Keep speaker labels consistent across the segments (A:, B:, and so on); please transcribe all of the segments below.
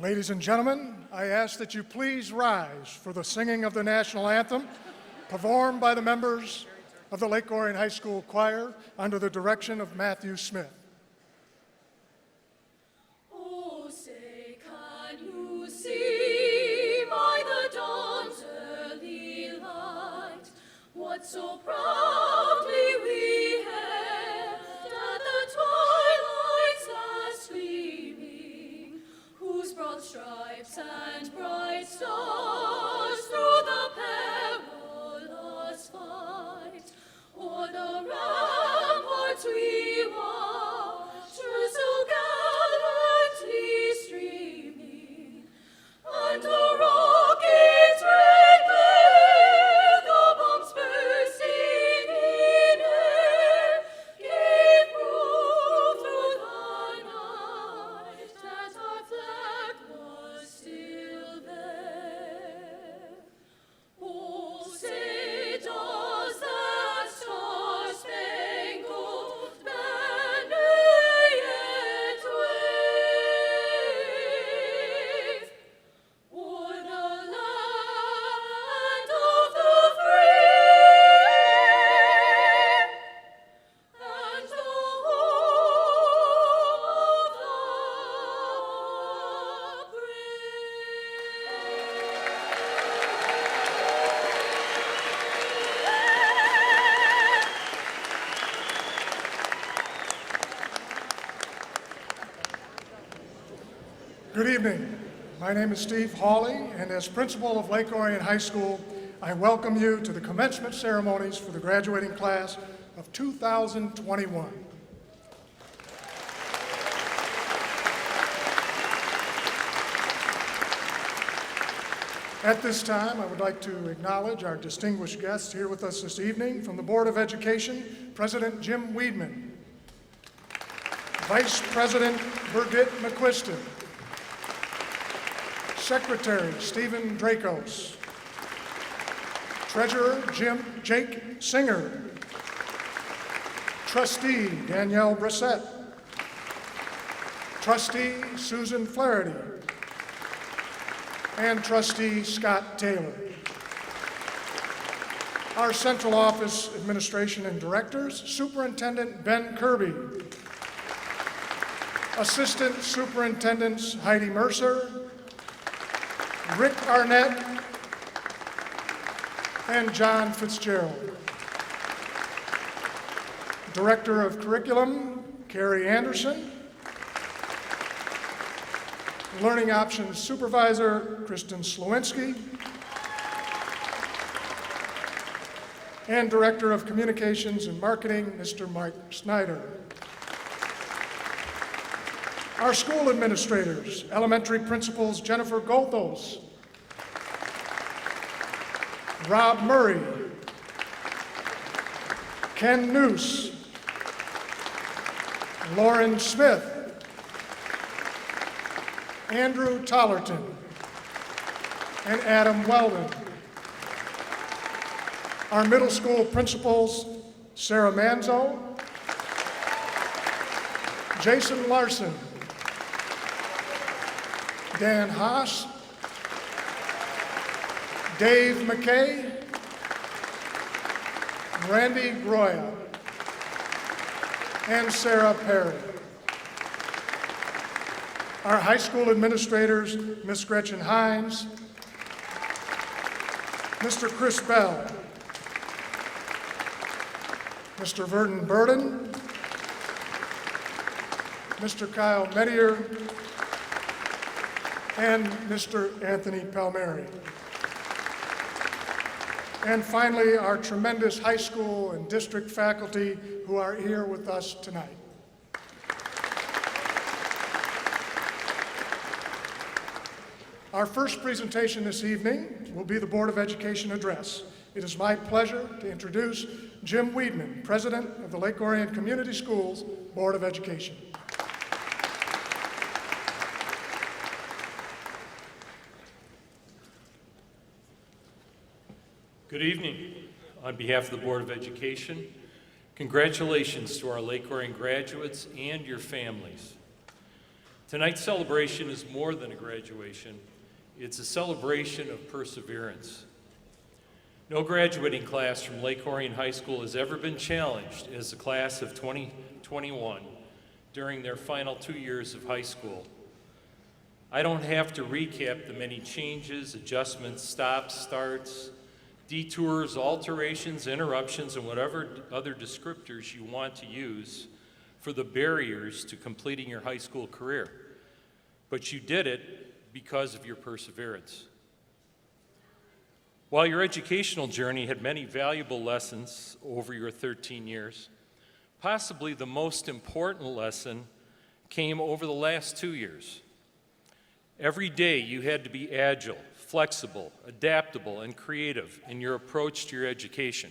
A: Ladies and gentlemen, I ask that you please rise for the singing of the national anthem performed by the members of the Lake Orion High School Choir under the direction of Matthew Smith.
B: Oh, say, can you see by the dawn's early light what so proudly we hailed at the twilight's last gleaming, whose broad stripes and bright stars through the perilous fight o'er the ramparts we watched so gallantly streaming, and the rocket's red glare, the bombs bursting
A: Good evening. My name is Steve Hawley, and as principal of Lake Orion High School, I welcome you to the commencement ceremonies for the graduating class of 2021. At this time, I would like to acknowledge our distinguished guests here with us this evening. From the Board of Education, President Jim Weedman, Vice President Birgit McQuiston, Secretary Stephen Dracos, Treasurer Jake Singer, Trustee Danielle Brissett, Trustee Susan Flaherty, and Trustee Scott Taylor. Our central office administration and directors, Superintendent Ben Kirby, Assistant Superintendents Heidi Mercer, Rick Arnett, and John Fitzgerald. Director of Curriculum, Carrie Anderson. Learning Options Supervisor, Kristen Slowinski. And Director of Communications and Marketing, Mr. Mike Snyder. Our school administrators, elementary principals Jennifer Gothos, Rob Murray, Ken Noose, Lauren Smith, Andrew Tollerton, and Adam Weldon. Our middle school principals, Sarah Manzo, Jason Larson, Dan Haas, Dave McKay, Randy Groya, and Sarah Perry. Our high school administrators, Ms. Gretchen Hines, Mr. Chris Bell, Mr. Verdon Burden, Mr. Kyle Medier, and Mr. Anthony Palmieri. And finally, our tremendous high school and district faculty who are here with us tonight. Our first presentation this evening will be the Board of Education address. It is my pleasure to introduce Jim Weedman, President of the Lake Orion Community Schools Board of Education.
C: Good evening. On behalf of the Board of Education, congratulations to our Lake Orion graduates and your families. Tonight's celebration is more than a graduation. It's a celebration of perseverance. No graduating class from Lake Orion High School has ever been challenged as the class of 2021 during their final 2 years of high school. I don't have to recap the many changes, adjustments, stops, starts, detours, alterations, interruptions, and whatever other descriptors you want to use for the barriers to completing your high school career. But you did it because of your perseverance. While your educational journey had many valuable lessons over your 13 years, possibly the most important lesson came over the last 2 years. Every day you had to be agile, flexible, adaptable, and creative in your approach to your education.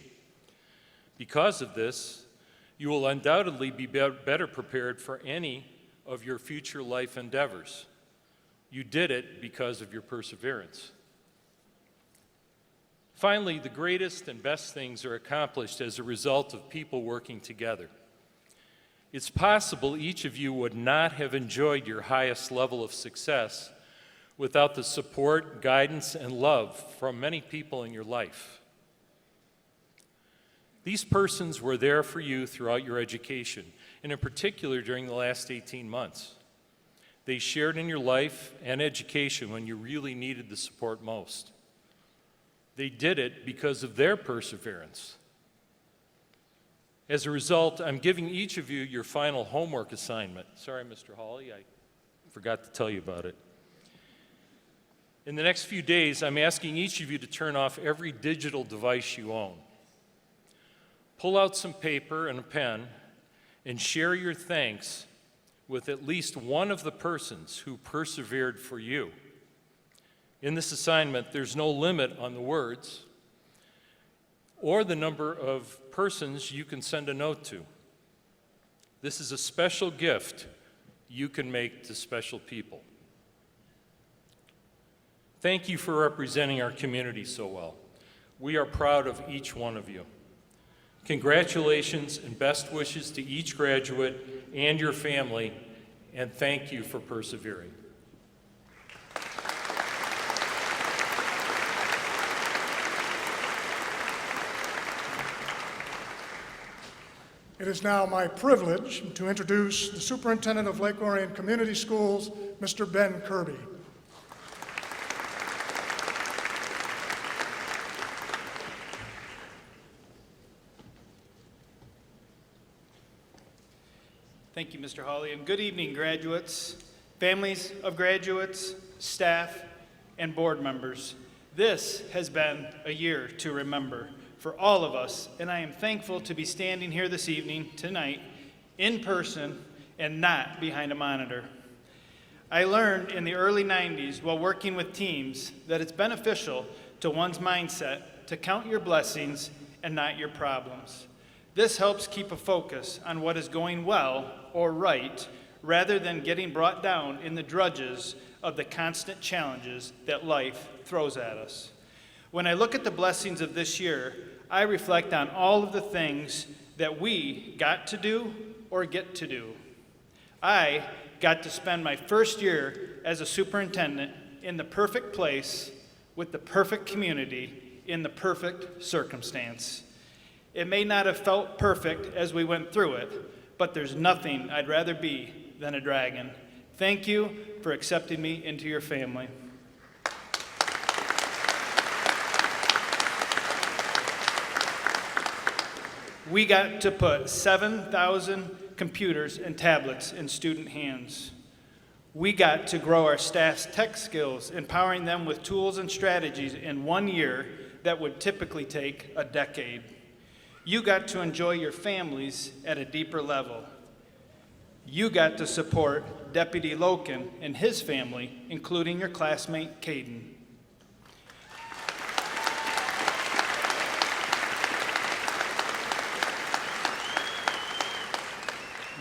C: Because of this, you will undoubtedly be better prepared for any of your future life endeavors. You did it because of your perseverance. Finally, the greatest and best things are accomplished as a result of people working together. It's possible each of you would not have enjoyed your highest level of success without the support, guidance, and love from many people in your life. These persons were there for you throughout your education, and in particular during the last 18 months. They shared in your life and education when you really needed the support most. They did it because of their perseverance. As a result, I'm giving each of you your final homework assignment. Sorry, Mr. Hawley, I forgot to tell you about it. In the next few days, I'm asking each of you to turn off every digital device you own. Pull out some paper and a pen and share your thanks with at least one of the persons who persevered for you. In this assignment, there's no limit on the words or the number of persons you can send a note to. This is a special gift you can make to special people. Thank you for representing our community so well. We are proud of each one of you. Congratulations and best wishes to each graduate and your family, and thank you for persevering.
A: It is now my privilege to introduce the Superintendent of Lake Orion Community Schools, Mr. Ben Kirby.
D: Thank you, Mr. Hawley, and good evening, graduates, families of graduates, staff, and board members. This has been a year to remember for all of us, and I am thankful to be standing here this evening, tonight, in person and not behind a monitor. I learned in the early 90s while working with teams that it's beneficial to one's mindset to count your blessings and not your problems. This helps keep a focus on what is going well or right, rather than getting brought down in the drudges of the constant challenges that life throws at us. When I look at the blessings of this year, I reflect on all of the things that we got to do or get to do. I got to spend my first year as a superintendent in the perfect place with the perfect community in the perfect circumstance. It may not have felt perfect as we went through it, but there's nothing I'd rather be than a dragon. Thank you for accepting me into your family. We got to put 7,000 computers and tablets in student hands. We got to grow our staff's tech skills, empowering them with tools and strategies in 1 year that would typically take a decade. You got to enjoy your families at a deeper level. You got to support Deputy Loken and his family, including your classmate, Caden.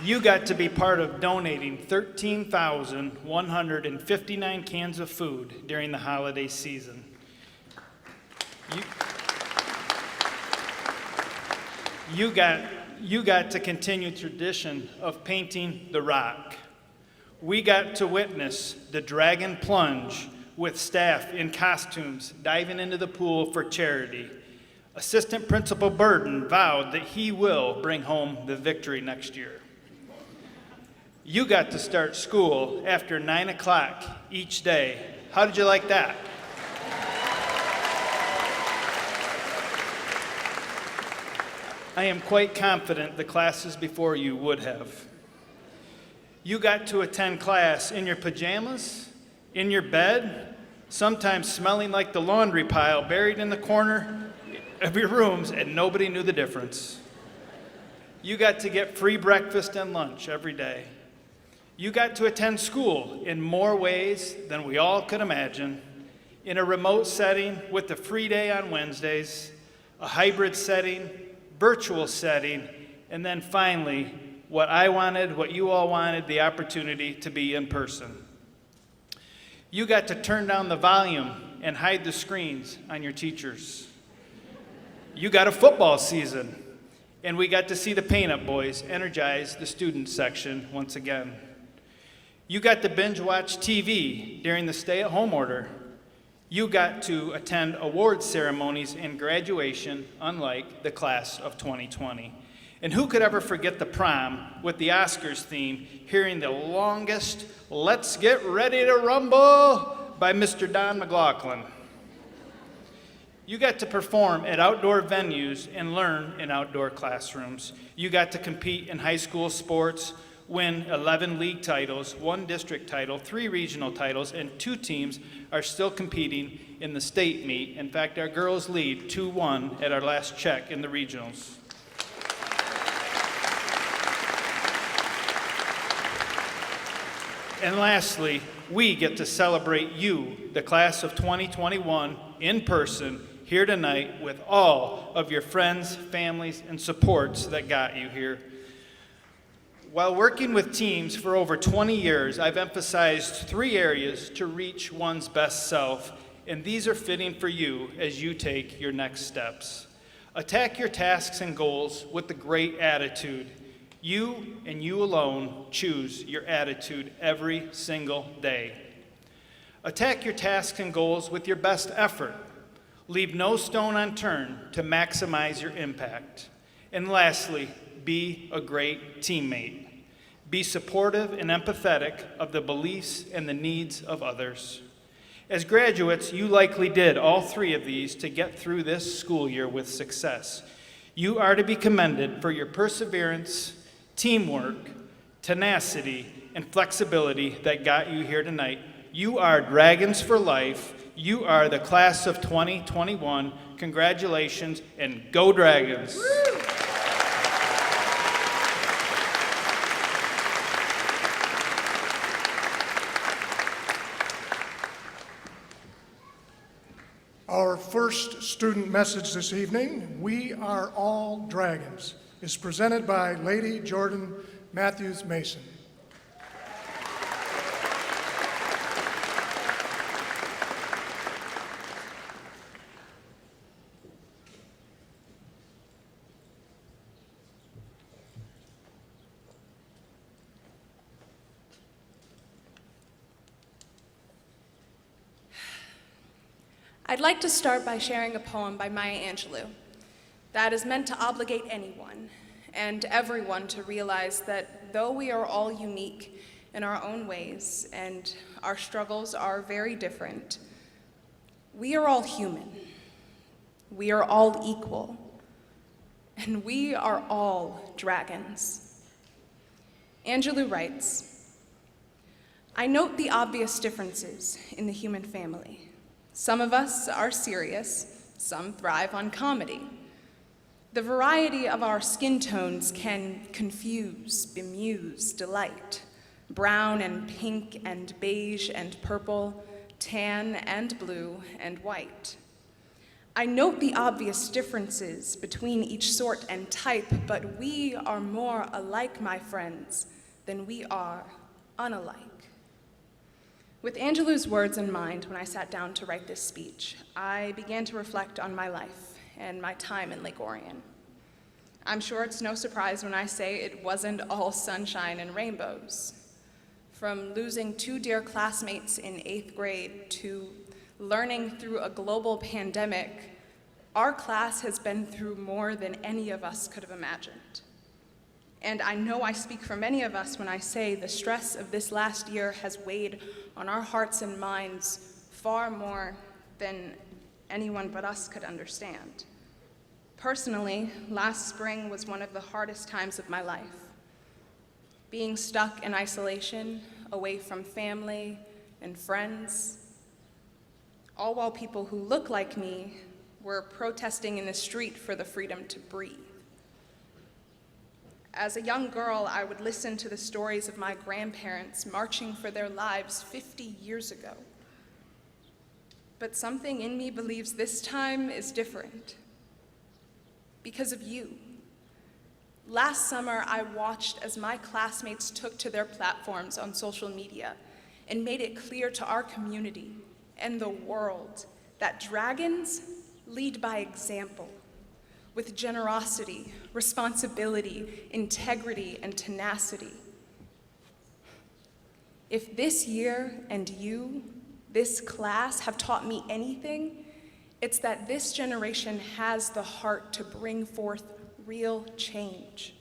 D: You got to be part of donating 13,159 cans of food during the holiday season. You got to continue tradition of painting the rock. We got to witness the dragon plunge with staff in costumes diving into the pool for charity. Assistant Principal Burden vowed that he will bring home the victory next year. You got to start school after 9 o'clock each day. How did you like that? I am quite confident the classes before you would have. You got to attend class in your pajamas, in your bed, sometimes smelling like the laundry pile buried in the corner of your rooms, and nobody knew the difference. You got to get free breakfast and lunch every day. You got to attend school in more ways than we all could imagine, in a remote setting with a free day on Wednesdays, a hybrid setting, virtual setting, and then finally, what I wanted, what you all wanted, the opportunity to be in person. You got to turn down the volume and hide the screens on your teachers. You got a football season, and we got to see the Paint Up Boys energize the student section once again. You got to binge watch TV during the stay-at-home order. You got to attend awards ceremonies and graduation, unlike the class of 2020. And who could ever forget the prom with the Oscars theme, hearing the longest "Let's Get Ready to Rumble" by Mr. Don McLaughlin. You got to perform at outdoor venues and learn in outdoor classrooms. You got to compete in high school sports, win 11 league titles, 1 district title, 3 regional titles, and 2 teams are still competing in the state meet. In fact, our girls lead 2-1 at our last check in the regionals. And lastly, we get to celebrate you, the class of 2021, in person here tonight with all of your friends, families, and supports that got you here. While working with teams for over 20 years, I've emphasized 3 areas to reach one's best self, and these are fitting for you as you take your next steps. Attack your tasks and goals with the great attitude. You and you alone choose your attitude every single day. Attack your tasks and goals with your best effort. Leave no stone unturned to maximize your impact. And lastly, be a great teammate. Be supportive and empathetic of the beliefs and the needs of others. As graduates, you likely did all 3 of these to get through this school year with success. You are to be commended for your perseverance, teamwork, tenacity, and flexibility that got you here tonight. You are Dragons for life. You are the class of 2021. Congratulations, and go Dragons! Woo!
A: Our first student message this evening, "We Are All Dragons," is presented by Lady Jordan Matthews Mason.
E: I'd like to start by sharing a poem by Maya Angelou that is meant to obligate anyone and everyone to realize that though we are all unique in our own ways and our struggles are very different, we are all human, we are all equal, and we are all dragons. Angelou writes, "I note the obvious differences in the human family. Some of us are serious, some thrive on comedy. The variety of our skin tones can confuse, bemuse, delight. Brown and pink and beige and purple, tan and blue and white. I note the obvious differences between each sort and type, but we are more alike, my friends, than we are unalike." With Angelou's words in mind, when I sat down to write this speech, I began to reflect on my life and my time in Lake Orion. I'm sure it's no surprise when I say it wasn't all sunshine and rainbows. From losing 2 dear classmates in 8th grade to learning through a global pandemic, our class has been through more than any of us could have imagined. And I know I speak for many of us when I say the stress of this last year has weighed on our hearts and minds far more than anyone but us could understand. Personally, last spring was one of the hardest times of my life. Being stuck in isolation, away from family and friends, all while people who look like me were protesting in the street for the freedom to breathe. As a young girl, I would listen to the stories of my grandparents marching for their lives 50 years ago. But something in me believes this time is different. Because of you. Last summer, I watched as my classmates took to their platforms on social media and made it clear to our community and the world that dragons lead by example, with generosity, responsibility, integrity, and tenacity. If this year and you, this class, have taught me anything, it's that this generation has the heart to bring forth real change.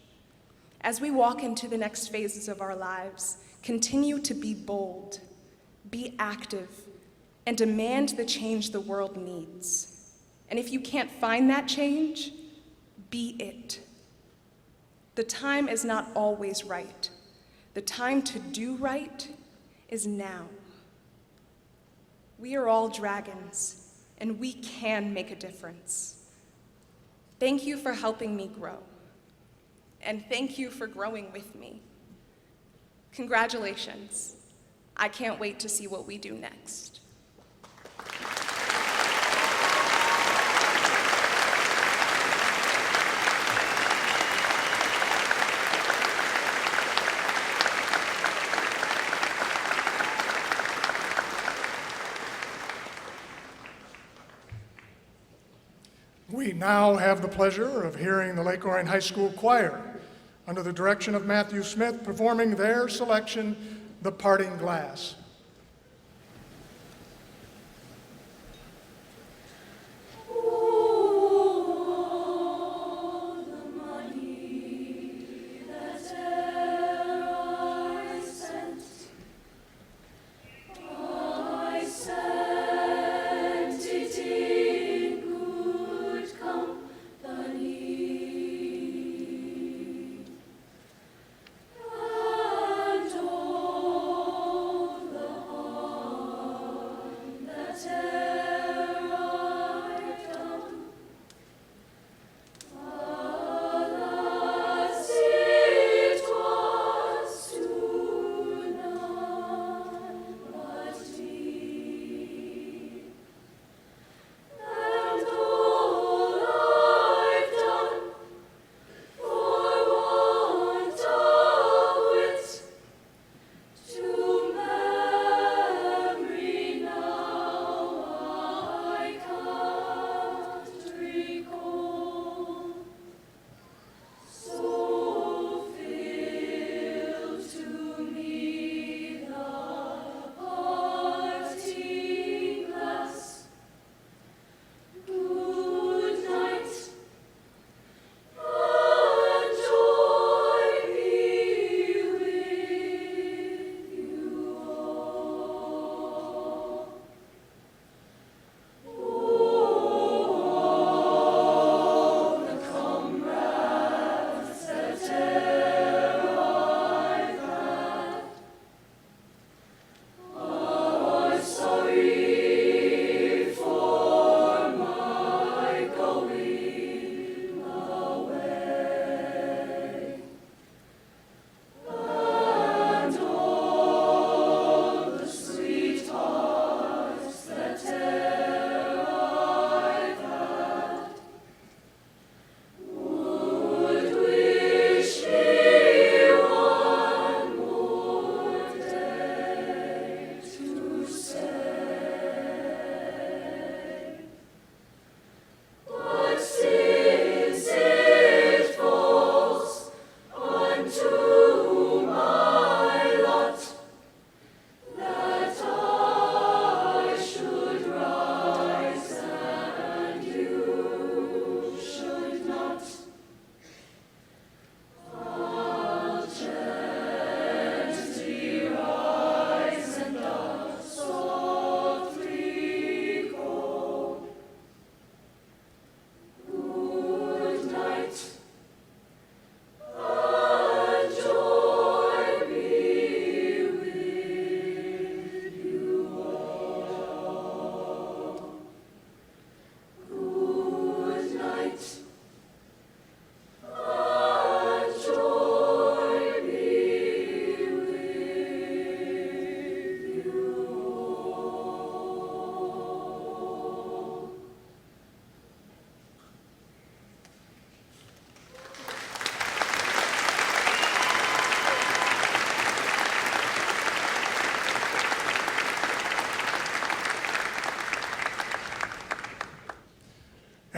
E: As we walk into the next phases of our lives, continue to be bold, be active, and demand the change the world needs. And if you can't find that change, be it. The time is not always right. The time to do right is now. We are all dragons, and we can make a difference. Thank you for helping me grow, and thank you for growing with me. Congratulations. I can't wait to see what we do next.
A: We now have the pleasure of hearing the Lake Orion High School Choir, under the direction of Matthew Smith, performing their selection, The Parting Glass.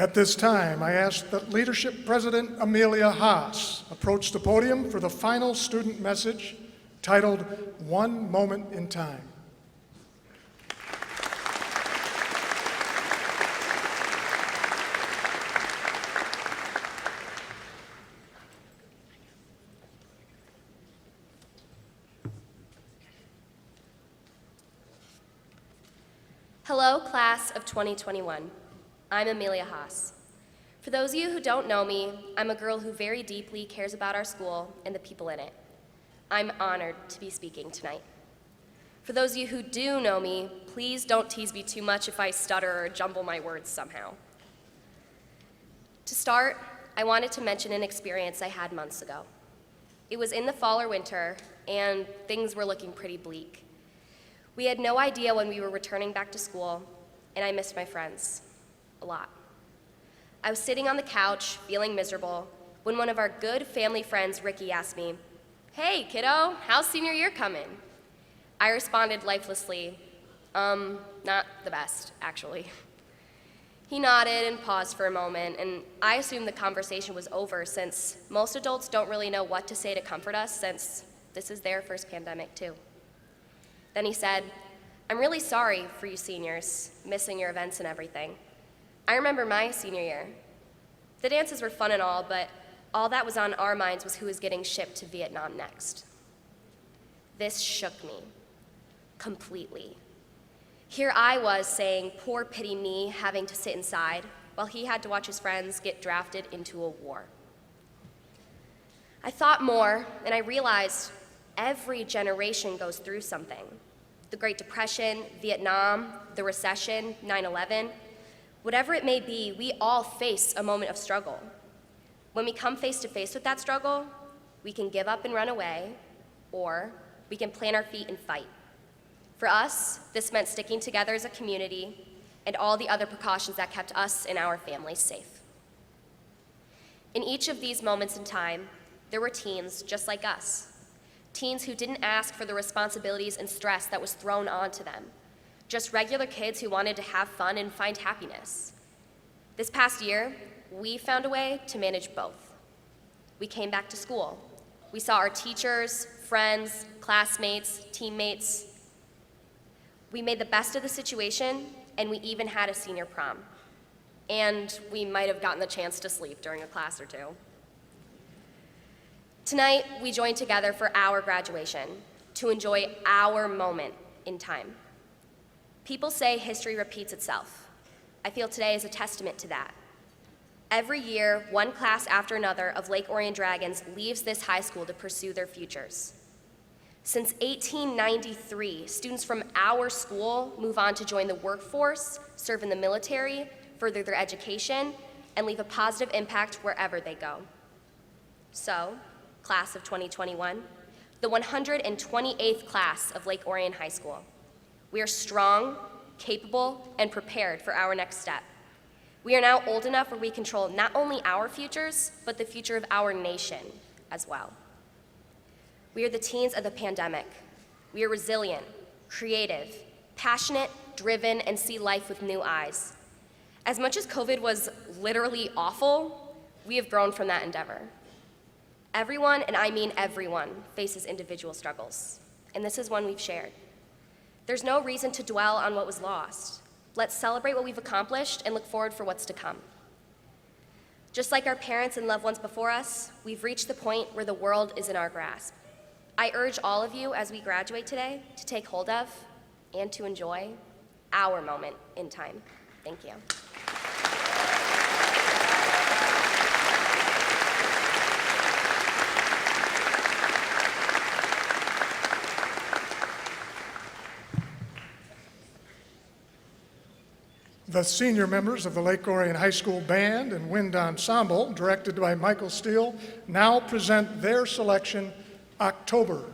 A: At this time, I ask that Leadership President Amelia Haas approach the podium for the final student message titled One Moment in Time.
F: Hello, class of 2021. I'm Amelia Haas. For those of you who don't know me, I'm a girl who very deeply cares about our school and the people in it. I'm honored to be speaking tonight. For those of you who do know me, please don't tease me too much if I stutter or jumble my words somehow. To start, I wanted to mention an experience I had months ago. It was in the fall or winter, and things were looking pretty bleak. We had no idea when we were returning back to school, and I missed my friends a lot. I was sitting on the couch, feeling miserable, when one of our good family friends, Ricky, asked me, "Hey, kiddo, how's senior year coming?" I responded lifelessly, not the best, actually. He nodded and paused for a moment, and I assumed the conversation was over since most adults don't really know what to say to comfort us since this is their first pandemic too. Then he said, "I'm really sorry for you seniors, missing your events and everything. I remember my senior year. The dances were fun and all, but all that was on our minds was who was getting shipped to Vietnam next." This shook me completely. Here I was saying, poor pity me, having to sit inside, while he had to watch his friends get drafted into a war. I thought more, and I realized every generation goes through something. The Great Depression, Vietnam, the recession, 9/11, whatever it may be, we all face a moment of struggle. When we come face to face with that struggle, we can give up and run away, or we can plant our feet and fight. For us, this meant sticking together as a community and all the other precautions that kept us and our families safe. In each of these moments in time, there were teens just like us. Teens who didn't ask for the responsibilities and stress that was thrown onto them. Just regular kids who wanted to have fun and find happiness. This past year, we found a way to manage both. We came back to school. We saw our teachers, friends, classmates, teammates. We made the best of the situation, and we even had a senior prom. And we might have gotten the chance to sleep during a class or two. Tonight, we joined together for our graduation to enjoy our moment in time. People say history repeats itself. I feel today is a testament to that. Every year, one class after another of Lake Orion Dragons leaves this high school to pursue their futures. Since 1893, students from our school move on to join the workforce, serve in the military, further their education, and leave a positive impact wherever they go. So, class of 2021, the 128th class of Lake Orion High School. We are strong, capable, and prepared for our next step. We are now old enough where we control not only our futures, but the future of our nation as well. We are the teens of the pandemic. We are resilient, creative, passionate, driven, and see life with new eyes. As much as COVID was literally awful, we have grown from that endeavor. Everyone, and I mean everyone, faces individual struggles, and this is one we've shared. There's no reason to dwell on what was lost. Let's celebrate what we've accomplished and look forward for what's to come. Just like our parents and loved ones before us, we've reached the point where the world is in our grasp. I urge all of you as we graduate today to take hold of and to enjoy our moment in time. Thank you.
A: The senior members of the Lake Orion High School Band and Wind Ensemble, directed by Michael Steele, now present their selection, October.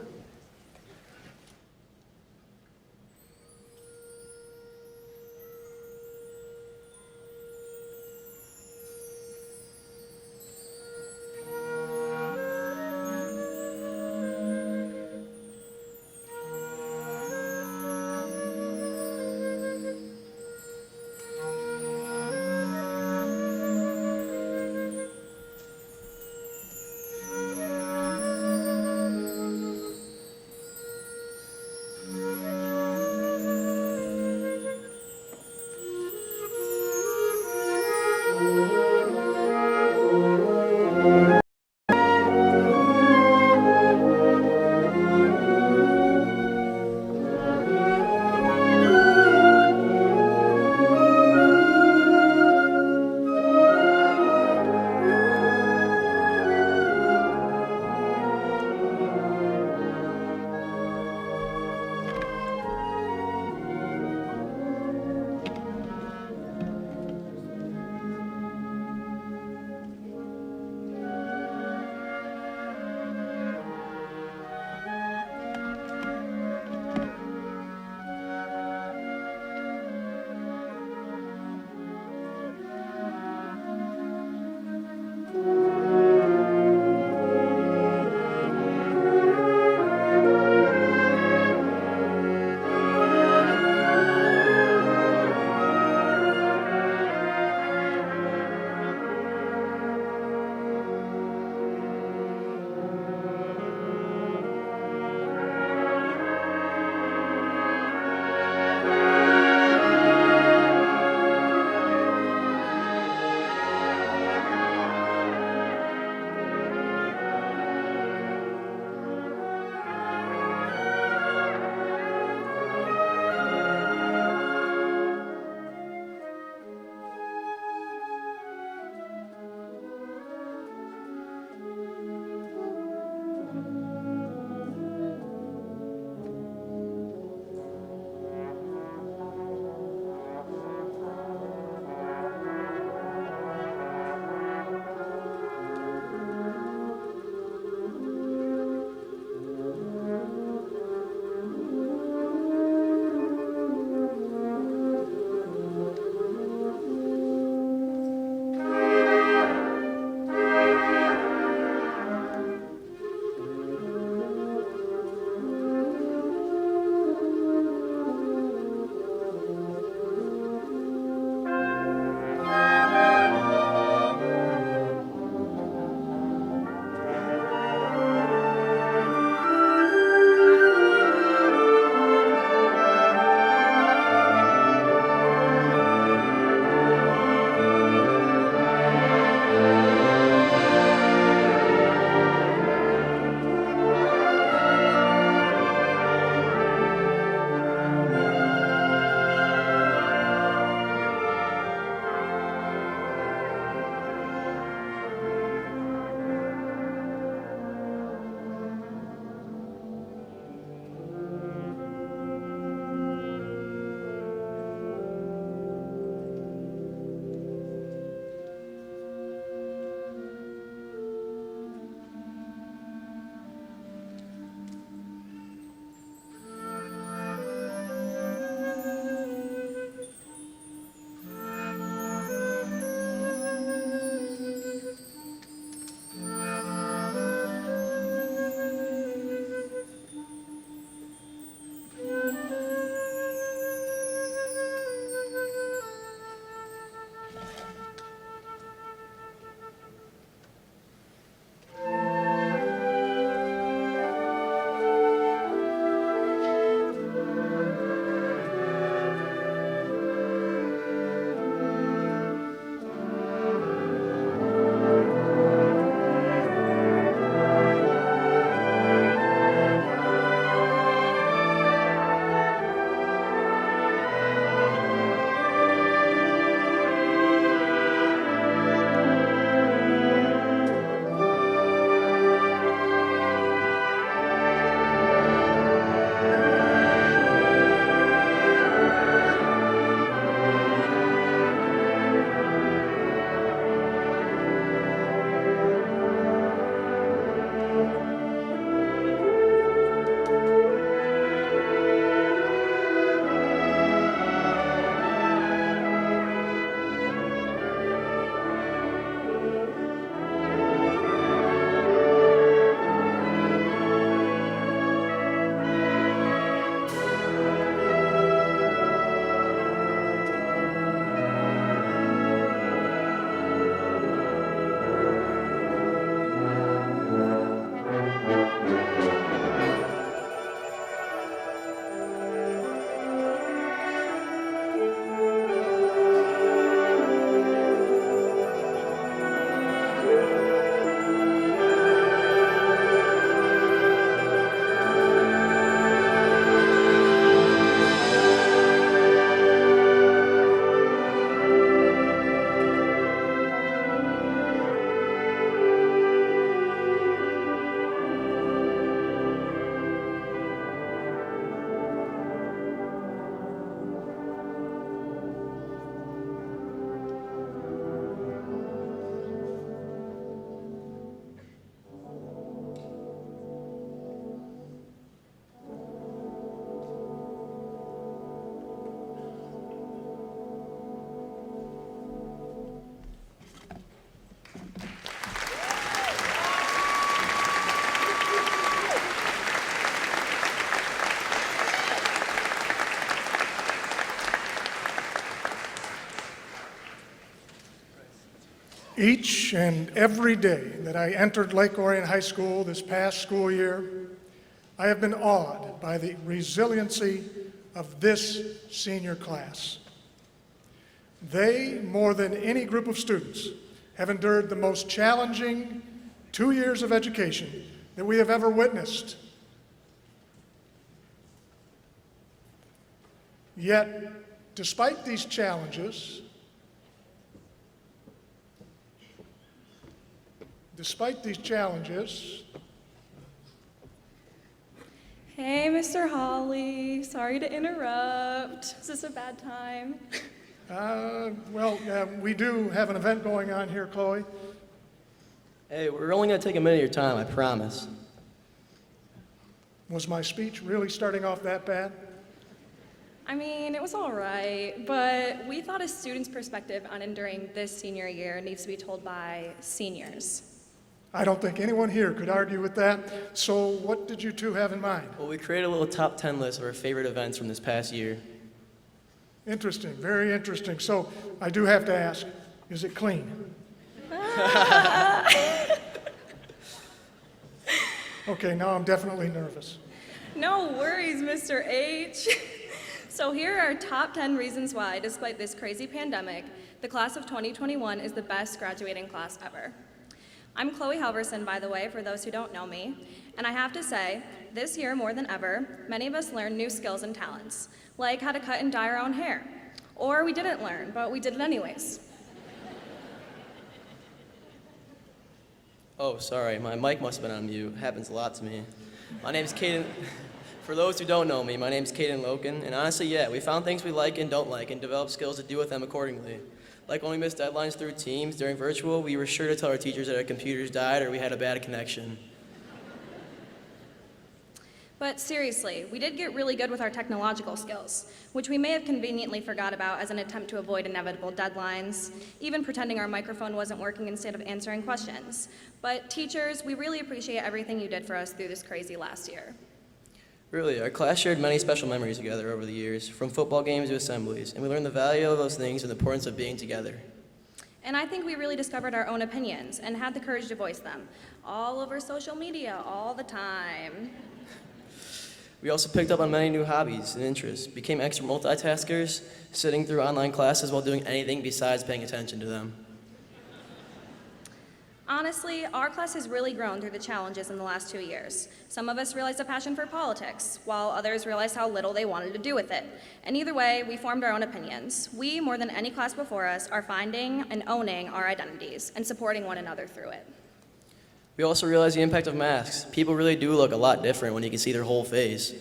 A: Each and every day that I entered Lake Orion High School this past school year, I have been awed by the resiliency of this senior class. They, more than any group of students, have endured the most challenging 2 years of education that we have ever witnessed. Yet, despite these challenges,
E: Hey, Mr. Hawley, sorry to interrupt. Is this a bad time?
A: we do have an event going on here, Chloe.
G: Hey, we're only going to take a minute of your time, I promise.
A: Was my speech really starting off that bad?
E: I mean, it was all right, but we thought a student's perspective on enduring this senior year needs to be told by seniors.
A: I don't think anyone here could argue with that. So what did you two have in mind?
G: Well, we created a little top 10 list of our favorite events from this past year.
A: Interesting, very interesting. So I do have to ask, is it clean? Okay, now I'm definitely nervous.
E: No worries, Mr. H. So here are our top 10 reasons why, despite this crazy pandemic, the class of 2021 is the best graduating class ever. I'm Chloe Halverson, by the way, for those who don't know me, and I have to say, this year more than ever, many of us learned new skills and talents, like how to cut and dye our own hair. Or we didn't learn, but we did it anyways.
G: Oh, sorry, my mic must have been on mute. Happens a lot to me. My name's Caden. For those who don't know me, my name's Caden Loken, and honestly, yeah, we found things we like and don't like and developed skills to deal with them accordingly. Like when we missed deadlines through Teams during virtual, we were sure to tell our teachers that our computers died or we had a bad connection.
E: But seriously, we did get really good with our technological skills, which we may have conveniently forgot about as an attempt to avoid inevitable deadlines, even pretending our microphone wasn't working instead of answering questions. But teachers, we really appreciate everything you did for us through this crazy last year.
G: Really, our class shared many special memories together over the years, from football games to assemblies, and we learned the value of those things and the importance of being together.
E: And I think we really discovered our own opinions and had the courage to voice them, all over social media, all the time.
G: We also picked up on many new hobbies and interests, became extra multitaskers, sitting through online classes while doing anything besides paying attention to them.
E: Honestly, our class has really grown through the challenges in the last 2 years. Some of us realized a passion for politics, while others realized how little they wanted to do with it. And either way, we formed our own opinions. We, more than any class before us, are finding and owning our identities and supporting one another through it.
G: We also realized the impact of masks. People really do look a lot different when you can see their whole face.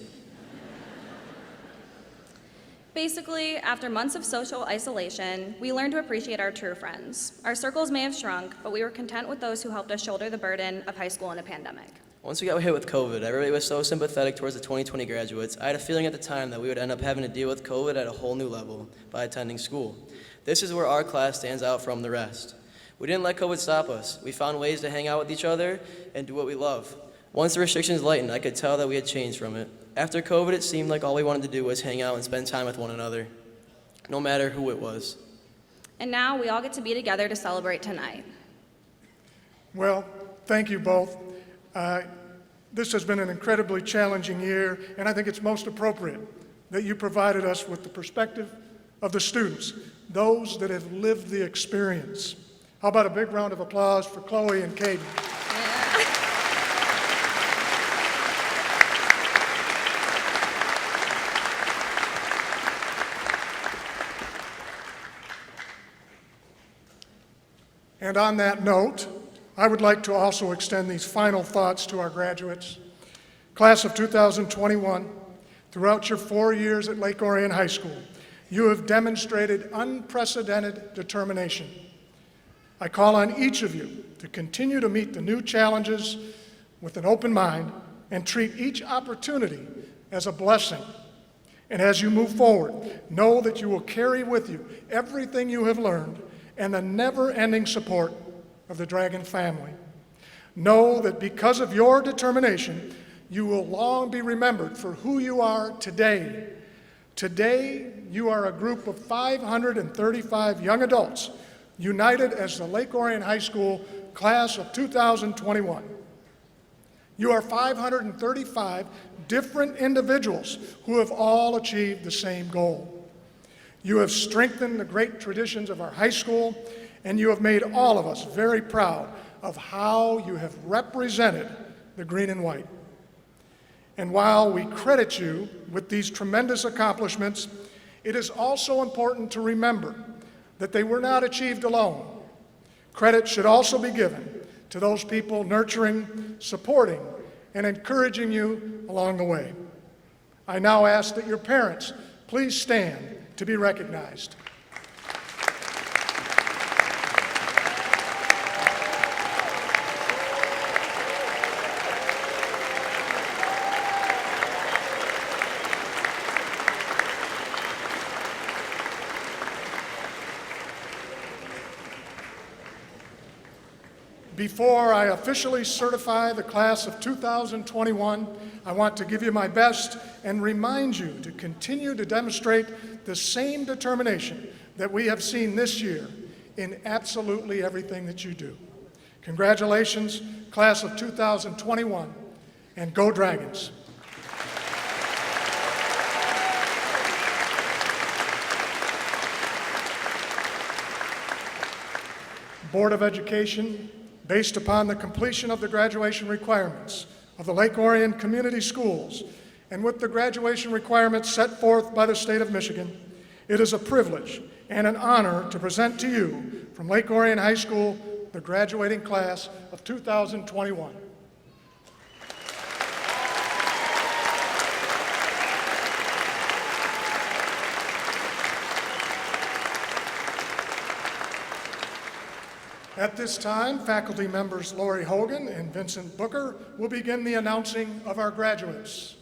E: Basically, after months of social isolation, we learned to appreciate our true friends. Our circles may have shrunk, but we were content with those who helped us shoulder the burden of high school in a pandemic.
G: Once we got hit with COVID, everybody was so sympathetic towards the 2020 graduates. I had a feeling at the time that we would end up having to deal with COVID at a whole new level by attending school. This is where our class stands out from the rest. We didn't let COVID stop us. We found ways to hang out with each other and do what we love. Once the restrictions lightened, I could tell that we had changed from it. After COVID, it seemed like all we wanted to do was hang out and spend time with one another, no matter who it was.
E: And now we all get to be together to celebrate tonight.
A: Well, thank you both. This has been an incredibly challenging year, and I think it's most appropriate that you provided us with the perspective of the students, those that have lived the experience. How about a big round of applause for Chloe and Caden? And on that note, I would like to also extend these final thoughts to our graduates. Class of 2021, throughout your 4 years at Lake Orion High School, you have demonstrated unprecedented determination. I call on each of you to continue to meet the new challenges with an open mind and treat each opportunity as a blessing. And as you move forward, know that you will carry with you everything you have learned and the never-ending support of the Dragon family. Know that because of your determination, you will long be remembered for who you are today. Today, you are a group of 535 young adults united as the Lake Orion High School class of 2021. You are 535 different individuals who have all achieved the same goal. You have strengthened the great traditions of our high school, and you have made all of us very proud of how you have represented the green and white. And while we credit you with these tremendous accomplishments, it is also important to remember that they were not achieved alone. Credit should also be given to those people nurturing, supporting, and encouraging you along the way. I now ask that your parents please stand to be recognized. Before I officially certify the class of 2021, I want to give you my best and remind you to continue to demonstrate the same determination that we have seen this year in absolutely everything that you do. Congratulations, class of 2021, and go Dragons! Board of Education, based upon the completion of the graduation requirements of the Lake Orion Community Schools, and with the graduation requirements set forth by the state of Michigan, it is a privilege and an honor to present to you from Lake Orion High School the graduating class of 2021. At this time, faculty members Lori Hogan and Vincent Booker will begin the announcing of our graduates.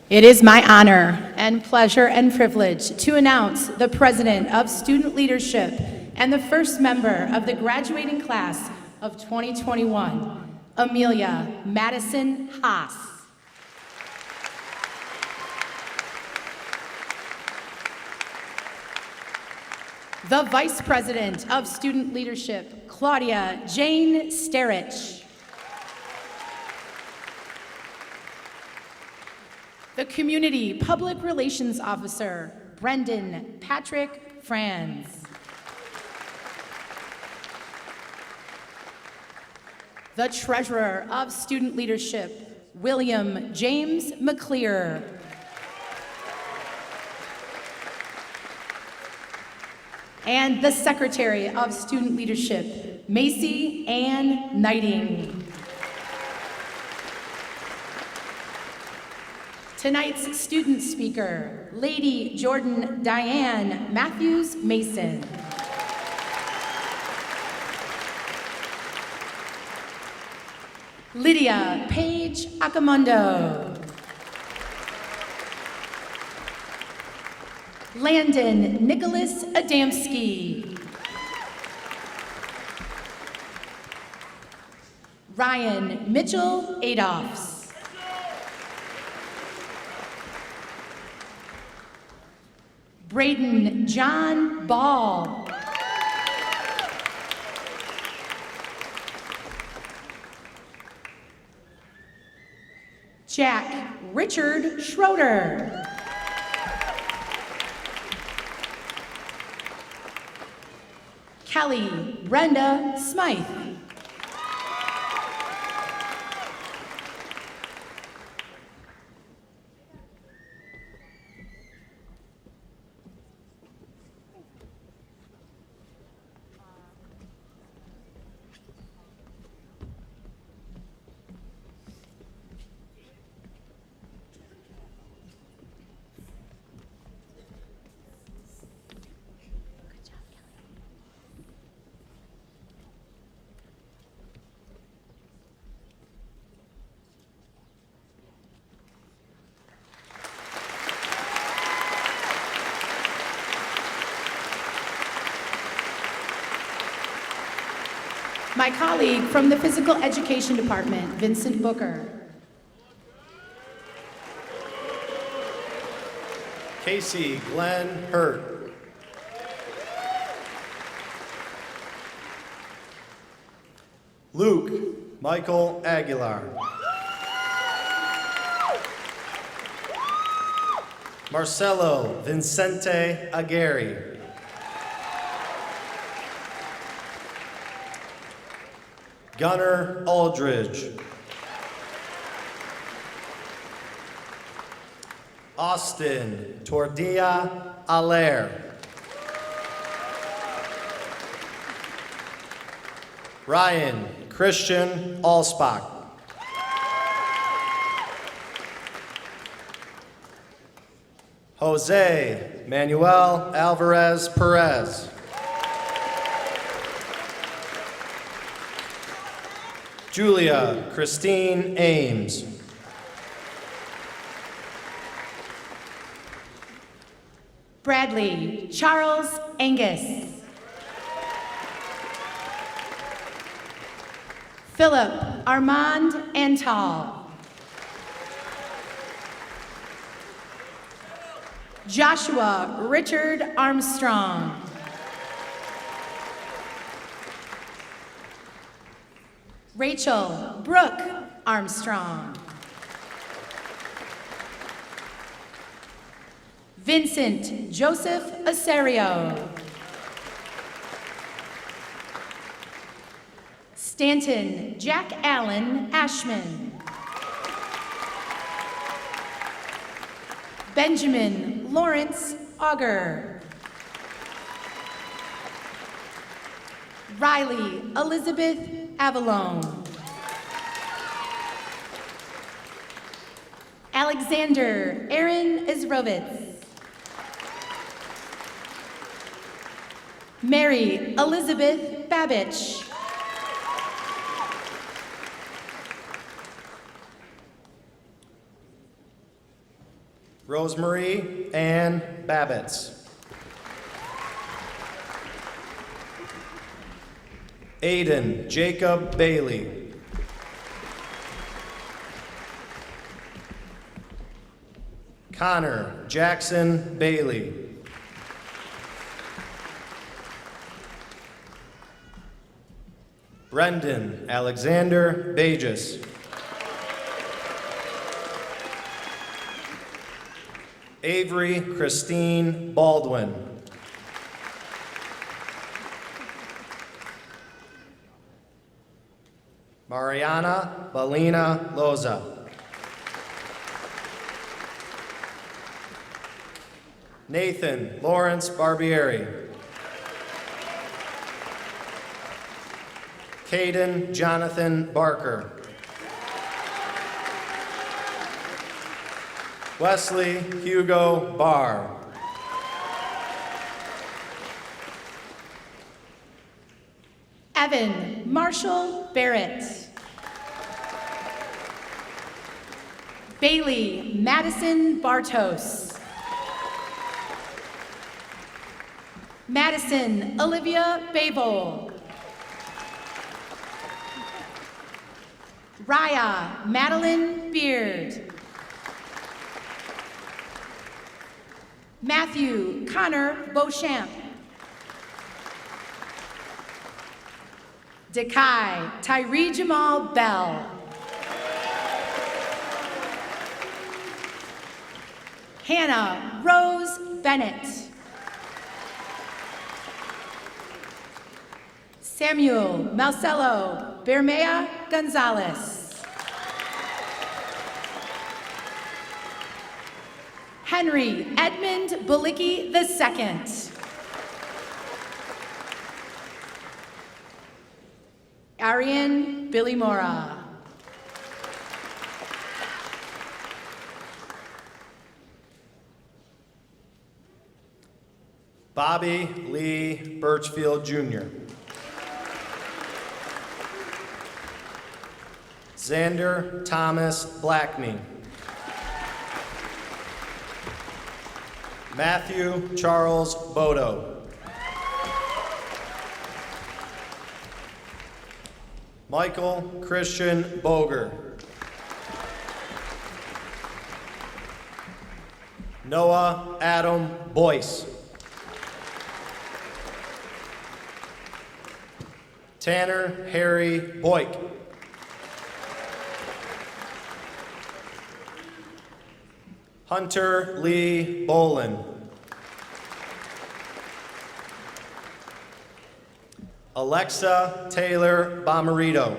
H: It is my honor and pleasure and privilege to announce the President of Student Leadership and the first member of the graduating class of 2021, Amelia Madison Haas. The Vice President of Student Leadership, Claudia Jane Sterich. The Community Public Relations Officer, Brendan Patrick Franz. The Treasurer of Student Leadership, William James McClear. And the Secretary of Student Leadership, Macy Ann Knighting. Tonight's student speaker, Lady Jordan Diane Matthews Mason. Lydia Paige Akamundo. Landon Nicholas Adamski. Ryan Mitchell Adolphs. Braden John Ball. Jack Richard Schroeder. Kelly Brenda Smythe. My colleague from the Physical Education Department, Vincent Booker.
I: Casey Glenn Hurt. Luke Michael Aguilar. Marcelo Vincente Aguirre. Gunnar Aldridge. Austin Tordilla Aller. Ryan Christian Allsbach. Jose Manuel Alvarez Perez. Julia Christine Ames.
H: Bradley Charles Angus. Philip Armand Antal. Joshua Richard Armstrong. Rachel Brooke Armstrong. Vincent Joseph Aserio. Stanton Jack Allen Ashman. Benjamin Lawrence Auger. Riley Elizabeth Avalone. Alexander Aaron Isrovitz. Mary Elizabeth Babich.
I: Rosemary Ann Babbitts. Aiden Jacob Bailey. Connor Jackson Bailey. Brendan Alexander Bages. Avery Christine Baldwin. Mariana Balina Loza. Nathan Lawrence Barbieri. Caden Jonathan Barker. Wesley Hugo Barr.
H: Evan Marshall Barrett. Bailey Madison Bartos. Madison Olivia Babel. Raya Madeline Beard. Matthew Connor Beauchamp. Dekai Tyree Jamal Bell. Hannah Rose Bennett. Samuel Marcelo Bermea Gonzalez. Henry Edmund Balicki II. Arian Billy Mora.
I: Bobby Lee Birchfield Jr. Xander Thomas Blackney. Matthew Charles Bodo. Michael Christian Boger. Noah Adam Boyce. Tanner Harry Boyk. Hunter Lee Bolin. Alexa Taylor Bomarito.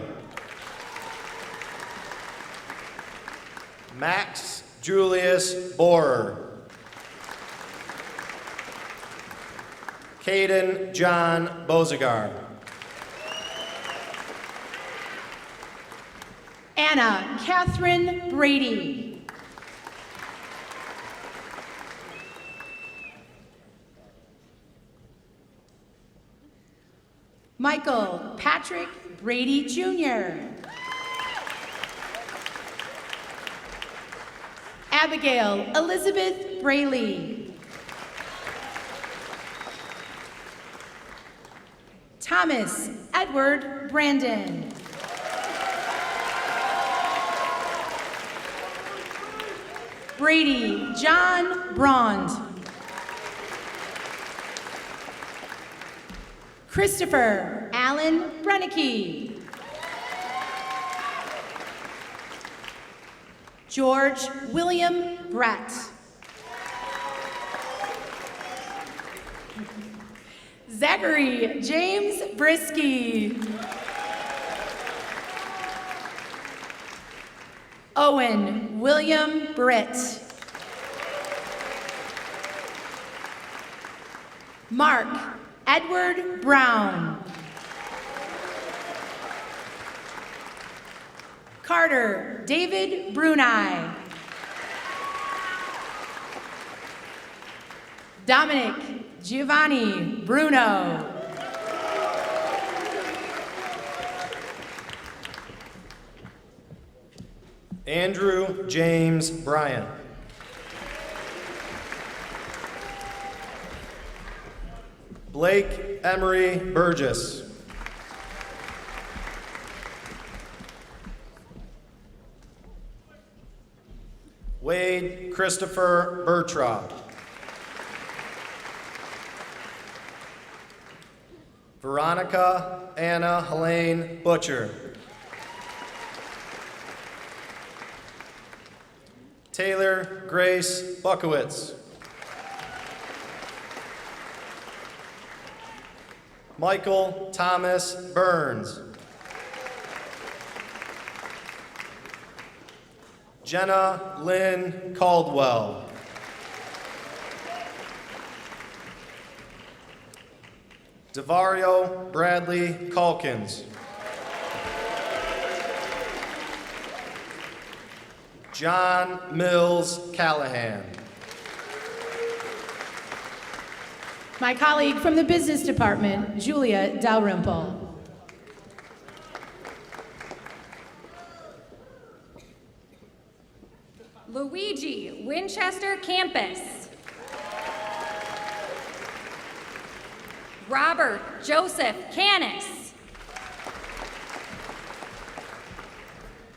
I: Max Julius Borer. Caden John Bozigar.
H: Anna Catherine Brady. Michael Patrick Brady Jr. Abigail Elizabeth Braley. Thomas Edward Brandon. Brady John Brond. Christopher Allen Brennicky. George William Brett. Zachary James Brisky. Owen William Britt. Mark Edward Brown. Carter David Bruni. Dominic Giovanni Bruno.
I: Andrew James Bryant. Blake Emery Burgess. Wade Christopher Bertraw. Veronica Anna Helene Butcher. Taylor Grace Buckowitz. Michael Thomas Burns. Jenna Lynn Caldwell. Devario Bradley Calkins. John Mills Callahan.
H: My colleague from the business department, Julia Dalrymple.
J: Luigi Winchester Campus. Robert Joseph Canis.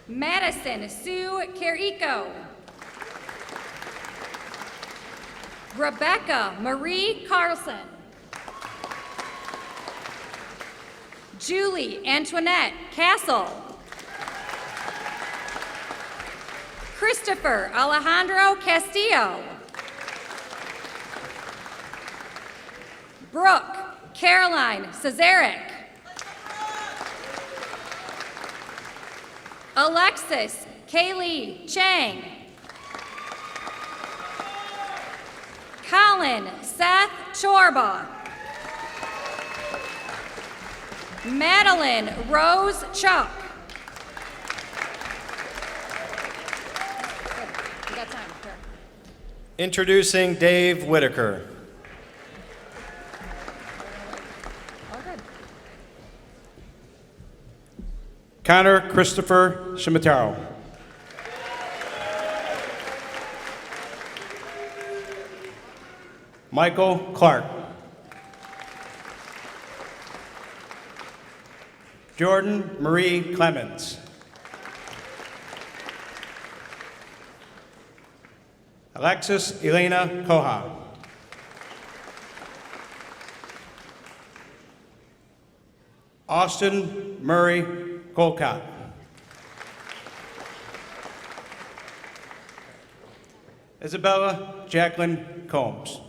J: Madison Sue Carrico. Rebecca Marie Carlson. Julie Antoinette Castle. Christopher Alejandro Castillo. Brooke Caroline Cesaric. Alexis Kaylee Chang. Colin Seth Chorba. Madeline Rose Chuck. We got time. Sure.
I: Introducing Dave Whitaker.
J: All good.
K: Connor Christopher Shimataro. Michael Clark. Jordan Marie Clemens. Alexis Elena Koha. Austin Murray Colcott. Isabella Jacqueline Combs.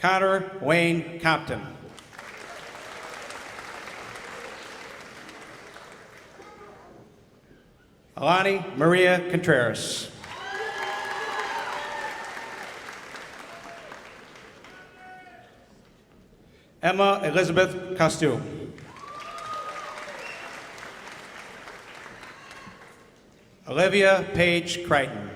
K: Connor Wayne Compton. Alani Maria Contreras. Emma Elizabeth Costume. Olivia Paige Crichton.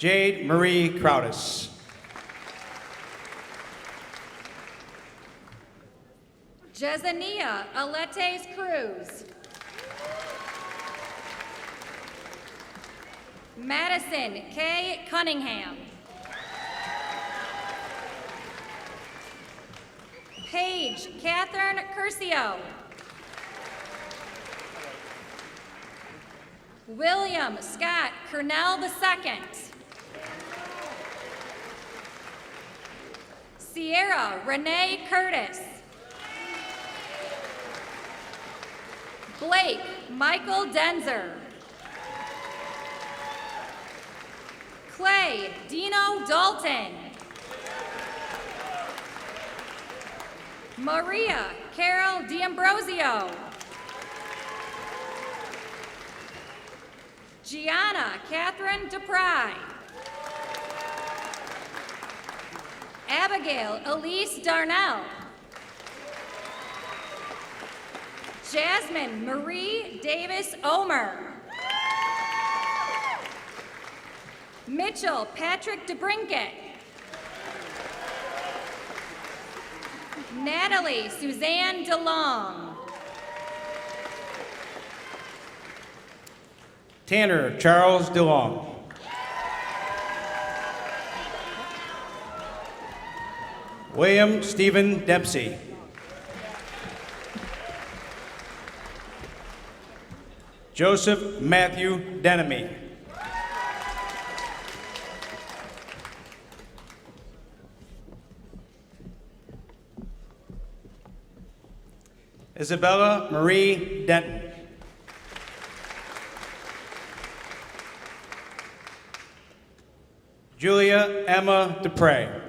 K: Jade Marie Crowdis.
J: Jezania Aletes Cruz. Madison K. Cunningham. Paige Catherine Curcio. William Scott Cornell II. Sierra Renee Curtis. Blake Michael Denzer. Clay Dino Dalton. Maria Carol D'Ambrosio. Gianna Catherine DePry. Abigail Elise Darnell. Jasmine Marie Davis Omer. Mitchell Patrick DeBrinket. Natalie Suzanne DeLong.
K: Tanner Charles DeLong. William Stephen Dempsey. Joseph Matthew Denemy. Isabella Marie Denton. Julia Emma Dupre.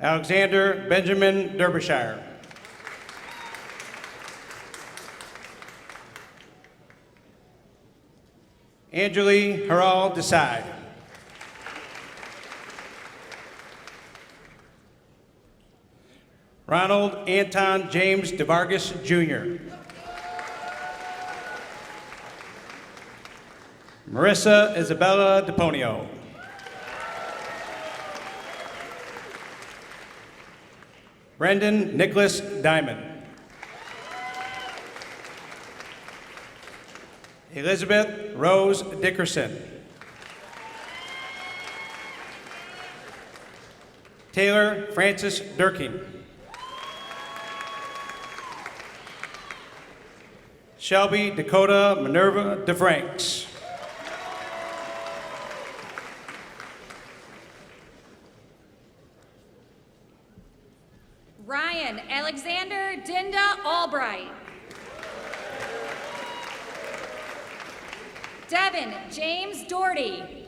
K: Alexander Benjamin Derbyshire. Angeli Haral Desai. Ronald Anton James DeVargas Jr. Marissa Isabella DePonio. Brendan Nicholas Diamond. Elizabeth Rose Dickerson. Taylor Francis Durkin. Shelby Dakota Minerva DeFranks.
J: Ryan Alexander Dinda Albright. Devin James Doherty.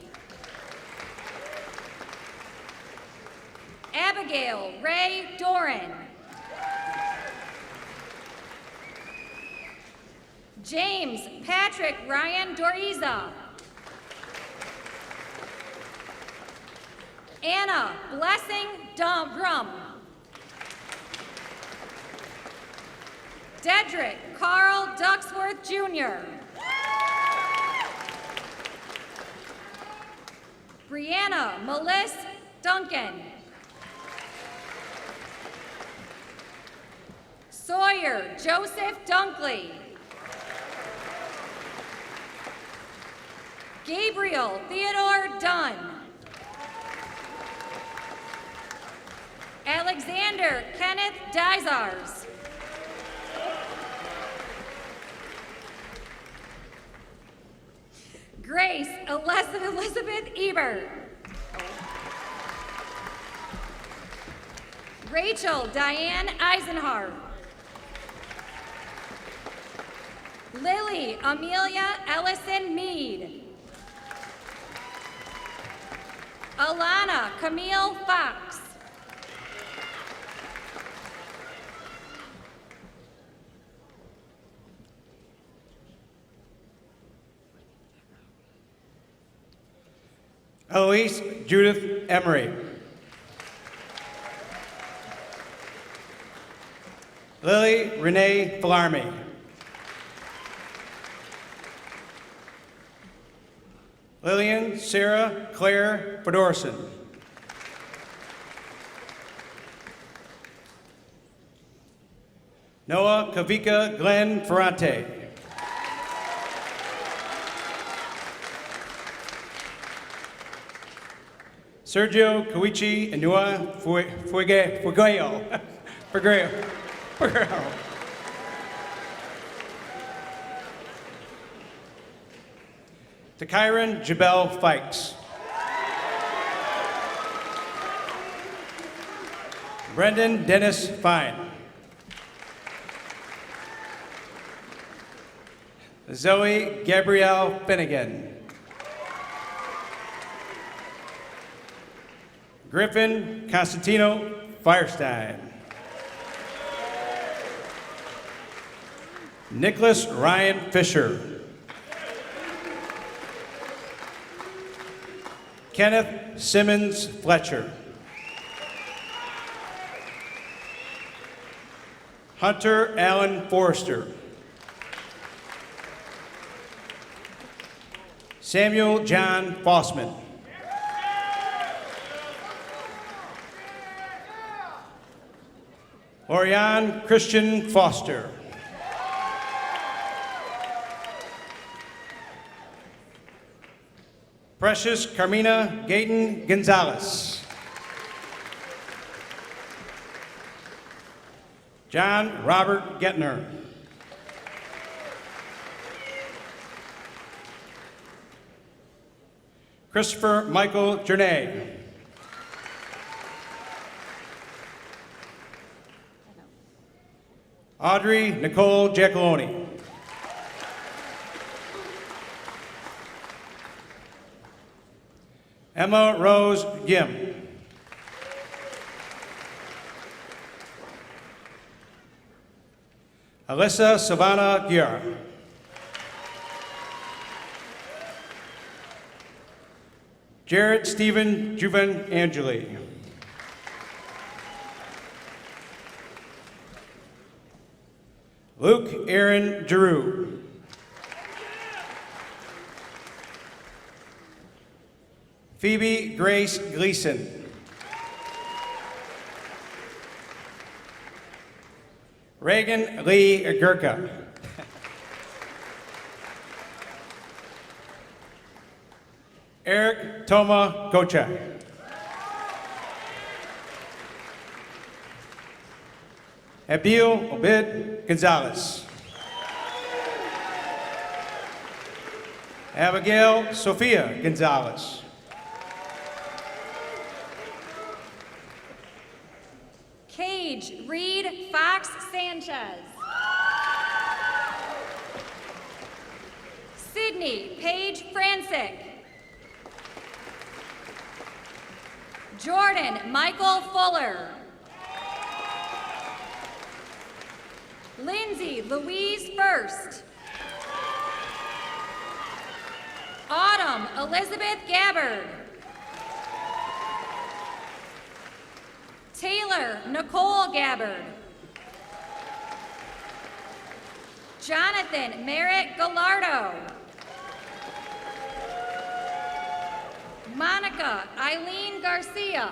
J: Abigail Ray Doran. James Patrick Ryan Doriza. Anna Blessing Drum. Dedrick Carl Ducksworth Jr. Brianna Melissa Duncan. Sawyer Joseph Dunkley. Gabriel Theodore Dunn. Alexander Kenneth Dizars. Grace Elizabeth Ebert. Rachel Diane Eisenhart. Lily Amelia Ellison Mead. Alana Camille Fox.
K: Eloise Judith Emery. Lily Renee Falarmi. Lillian Sarah Claire Fedorson. Noah Kavika Glenn Ferrante. Sergio Koichi Inua Fugueo. Tykyron Jabel Fikes. Brendan Dennis Fine. Zoe Gabrielle Finnegan. Griffin Constantino Firestein. Nicholas Ryan Fisher. Kenneth Simmons Fletcher. Hunter Allen Forrester. Samuel John Fossman. Orion Christian Foster. Precious Carmina Gayton Gonzalez. John Robert Gettner. Christopher Michael Journay. Audrey Nicole Giacalone. Emma Rose Gim. Alyssa Savannah Guerra. Jared Stephen Juven Angeli. Luke Aaron Giroux. Phoebe Grace Gleason. Reagan Lee Gurka. Eric Toma Gocha. Abil Obed Gonzalez. Abigail Sophia Gonzalez.
J: Cage Reed Fox Sanchez. Sydney Paige Francic. Jordan Michael Fuller. Lindsay Louise First. Autumn Elizabeth Gabbard. Taylor Nicole Gabbard. Jonathan Merritt Gallardo. Monica Eileen Garcia.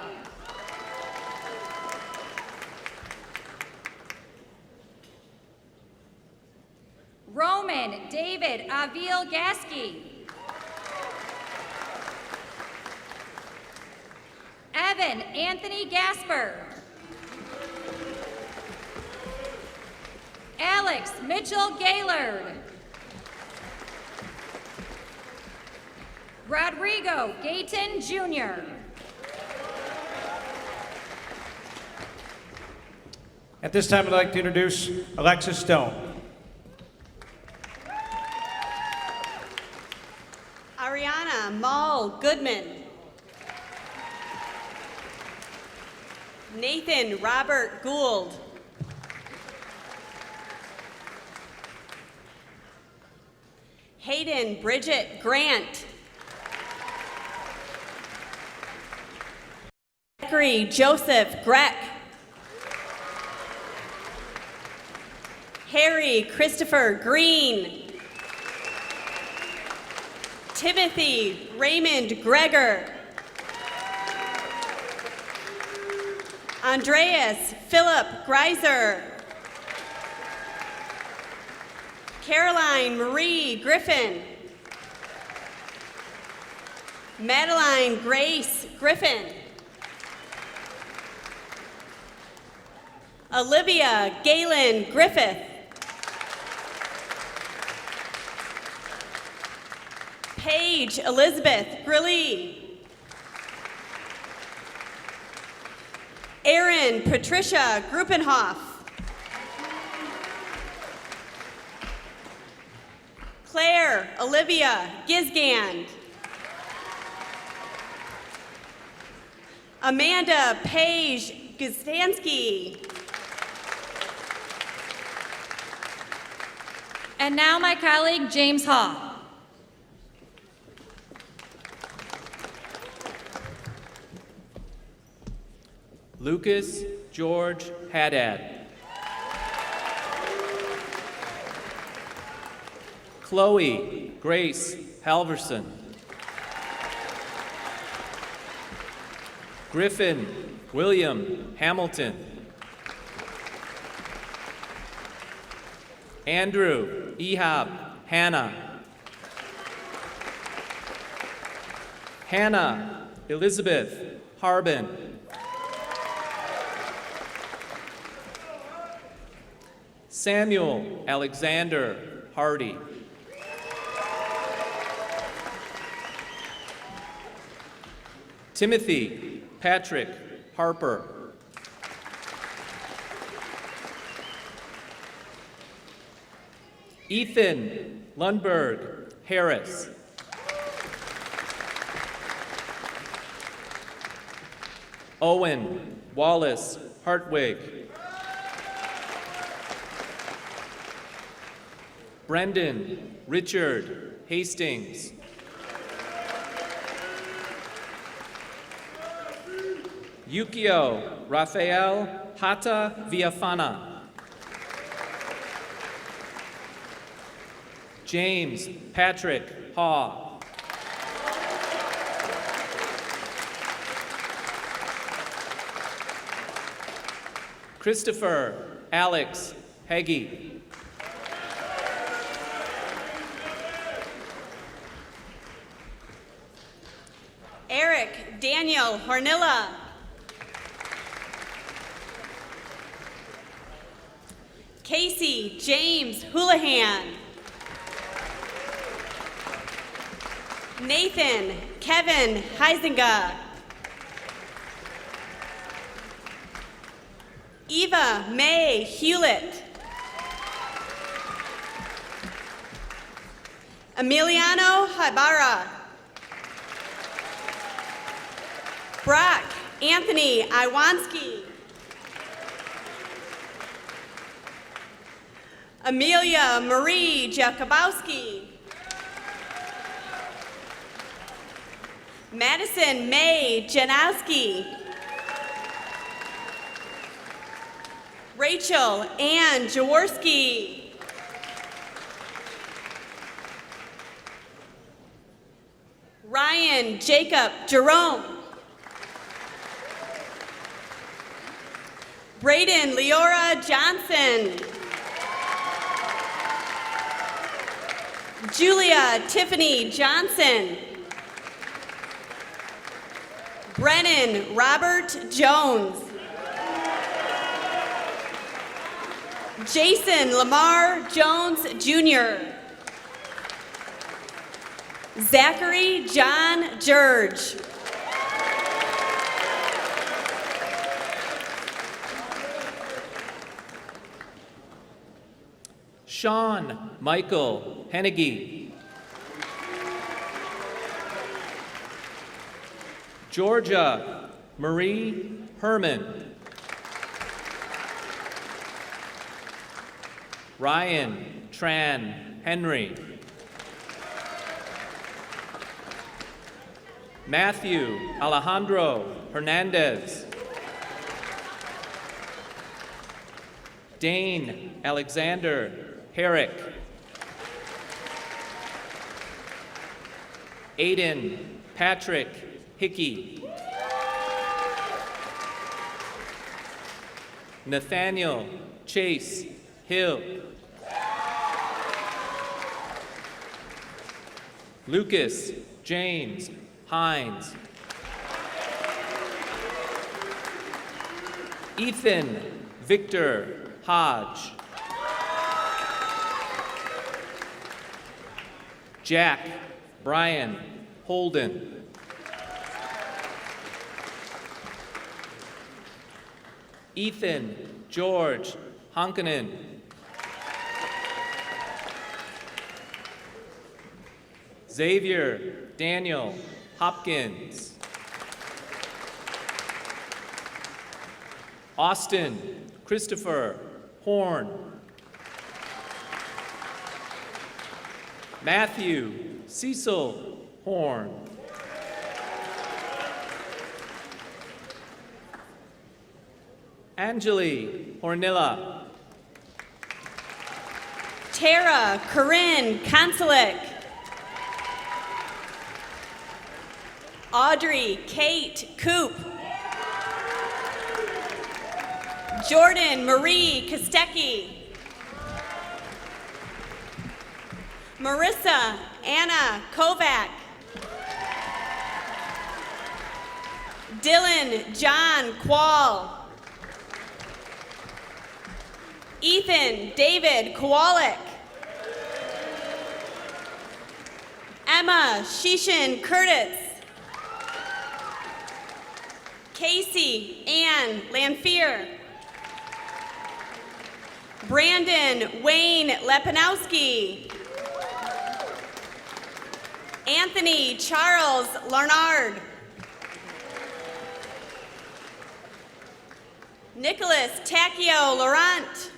J: Roman David Avil Gasky. Evan Anthony Gasper. Alex Mitchell Gaylord. Rodrigo Gayton Jr.
K: At this time, I'd like to introduce Alexis Stone.
L: Ariana Maul Goodman. Nathan Robert Gould. Hayden Bridget Grant. Zachary Joseph Greck. Harry Christopher Green. Timothy Raymond Gregor. Andreas Philip Greiser. Caroline Marie Griffin. Madeline Grace Griffin. Olivia Galen Griffith. Paige Elizabeth Grilly. Erin Patricia Gruppenhoff. Claire Olivia Gizgand. Amanda Paige Guzdansky.
J: And now my colleague, James Haw.
M: Lucas George Haddad. Chloe Grace Halverson. Griffin William Hamilton. Andrew Ehab Hannah. Hannah Elizabeth Harbin. Samuel Alexander Hardy. Timothy Patrick Harper. Ethan Lundberg Harris. Owen Wallace Hartwig. Brendan Richard Hastings. Yukio Rafael Hata Viafana. James Patrick Haw. Christopher Alex Heggie.
L: Eric Daniel Hornilla. Casey James Houlihan. Nathan Kevin Heisinga. Eva May Hewlett. Emiliano Habara. Brock Anthony Iwanski. Amelia Marie Jakubowski. Madison May Janowski. Rachel Ann Jaworski. Ryan Jacob Jerome. Braden Leora Johnson. Julia Tiffany Johnson. Brennan Robert Jones. Jason Lamar Jones Jr. Zachary John George.
M: Sean Michael Hennigy. Georgia Marie Herman. Ryan Tran Henry. Matthew Alejandro Hernandez. Dane Alexander Herrick. Aiden Patrick Hickey. Nathaniel Chase Hill. Lucas James Hines. Ethan Victor Hodge. Jack Brian Holden. Ethan George Honkanen. Xavier Daniel Hopkins. Austin Christopher Horn. Matthew Cecil Horn. Angeli Hornilla.
L: Tara Corinne Konsulik. Audrey Kate Coop. Jordan Marie Kostecki. Marissa Anna Kovac. Dylan John Quall. Ethan David Kowalik. Emma Shishin Curtis. Casey Ann Lanfear. Brandon Wayne Lepanowski. Anthony Charles Larnard. Nicholas Tacchio Laurent.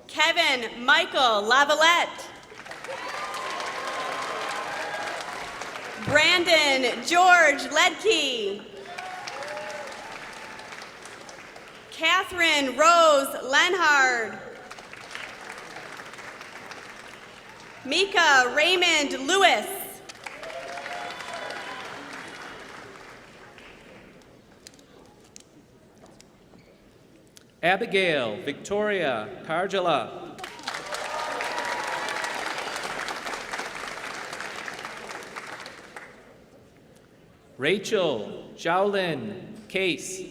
L: Kevin Michael Lavalette. Brandon George Ledkey. Catherine Rose Lenhard. Mika Raymond Lewis.
M: Abigail Victoria Cargela. Rachel Shaolin Case.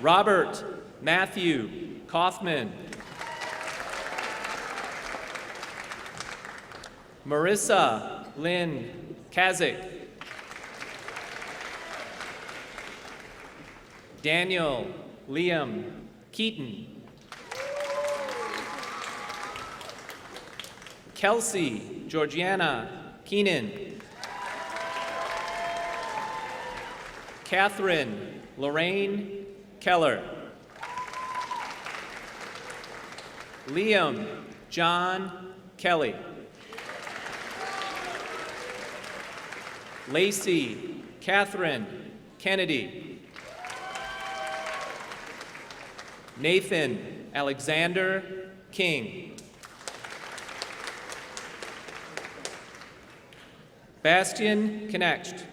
M: Robert Matthew Kaufman. Marissa Lynn Kazik. Daniel Liam Keaton. Kelsey Georgiana Keenan. Catherine Lorraine Keller. Liam John Kelly. Lacey Catherine Kennedy. Nathan Alexander King. Bastian Knecht.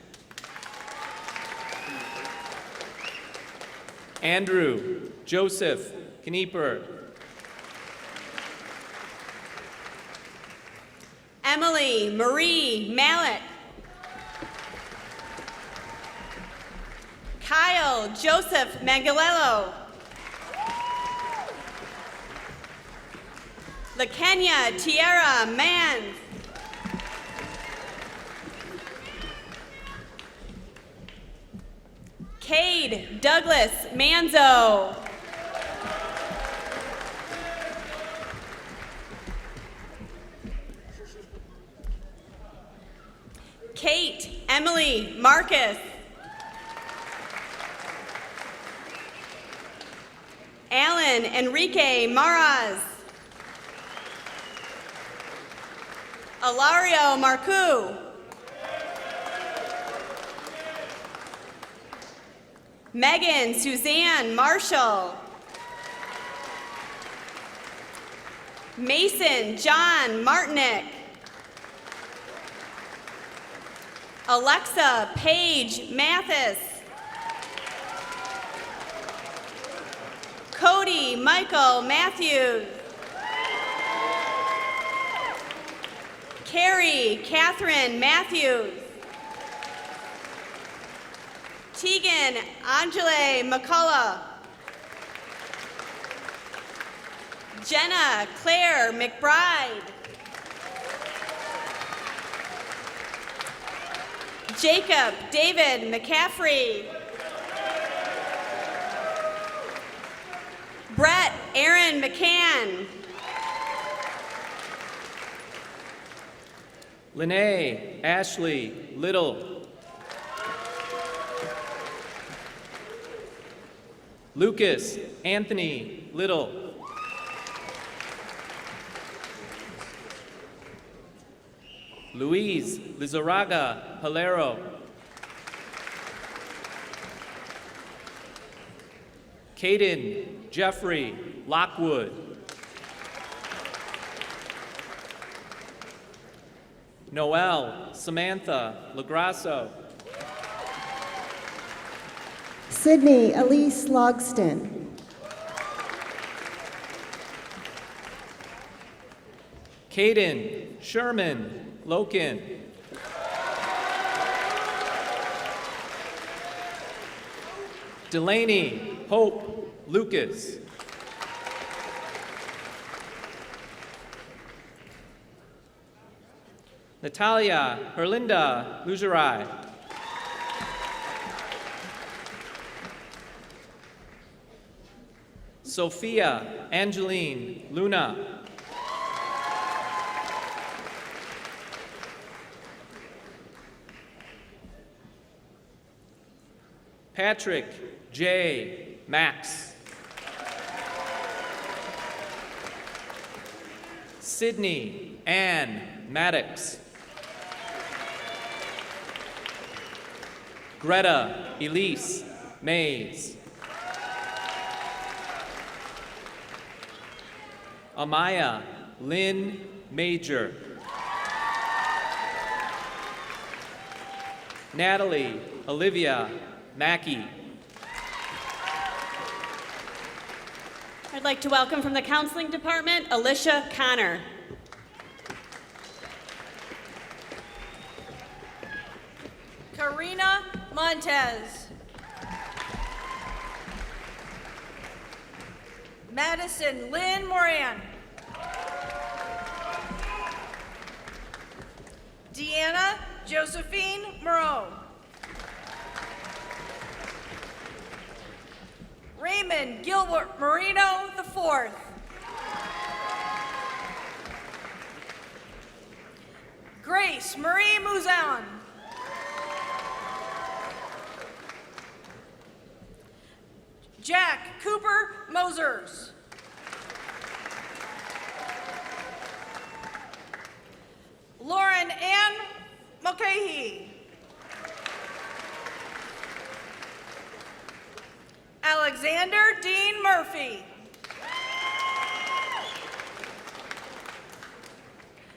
M: Andrew Joseph Knieper.
L: Emily Marie Mallet. Kyle Joseph Mangalello. LaKenya Tierra Mans. Cade Douglas Manzo. Kate Emily Marcus. Alan Enrique Maraz. Alario Marcu. Megan Suzanne Marshall. Mason John Martinick. Alexa Paige Mathis. Cody Michael Matthews. Carrie Catherine Matthews. Tegan Angele McCullough. Jenna Claire McBride. Jacob David McCaffrey. Brett Aaron McCann.
M: Lene Ashley Little. Lucas Anthony Little. Luis Lizarraga Halero. Caden Jeffrey Lockwood. Noel Samantha Lagrasso.
N: Sydney Elise Logston.
M: Caden Sherman Loken. Delaney Hope Lucas. Natalia Herlinda Lugerai. Sophia Angeline Luna. Patrick J. Max. Sydney Ann Maddox. Greta Elise Mays. Amaya Lynn Major. Natalie Olivia Mackey.
L: I'd like to welcome from the counseling department, Alicia Connor.
B: Karina Montez. Madison Lynn Moran. Deanna Josephine Moreau. Raymond Gilbert Marino IV. Grace Marie Mouzon. Jack Cooper Mosers. Lauren Ann Mulcahy. Alexander Dean Murphy.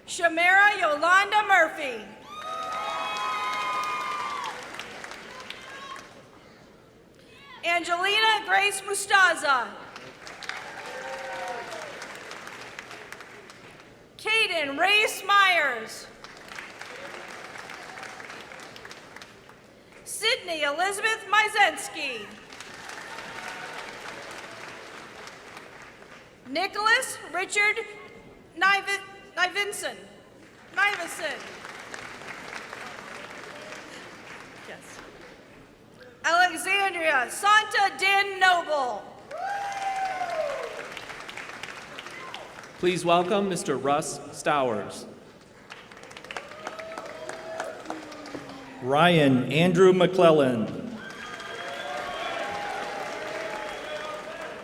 B: Shamara Yolanda Murphy. Angelina Grace Mustaza. Caden Race Myers. Sydney Elizabeth Mizensky. Nicholas Richard Nivison. Yes. Alexandria Santa Din Noble.
M: Please welcome Mr. Russ Stowers.
K: Ryan Andrew McClellan.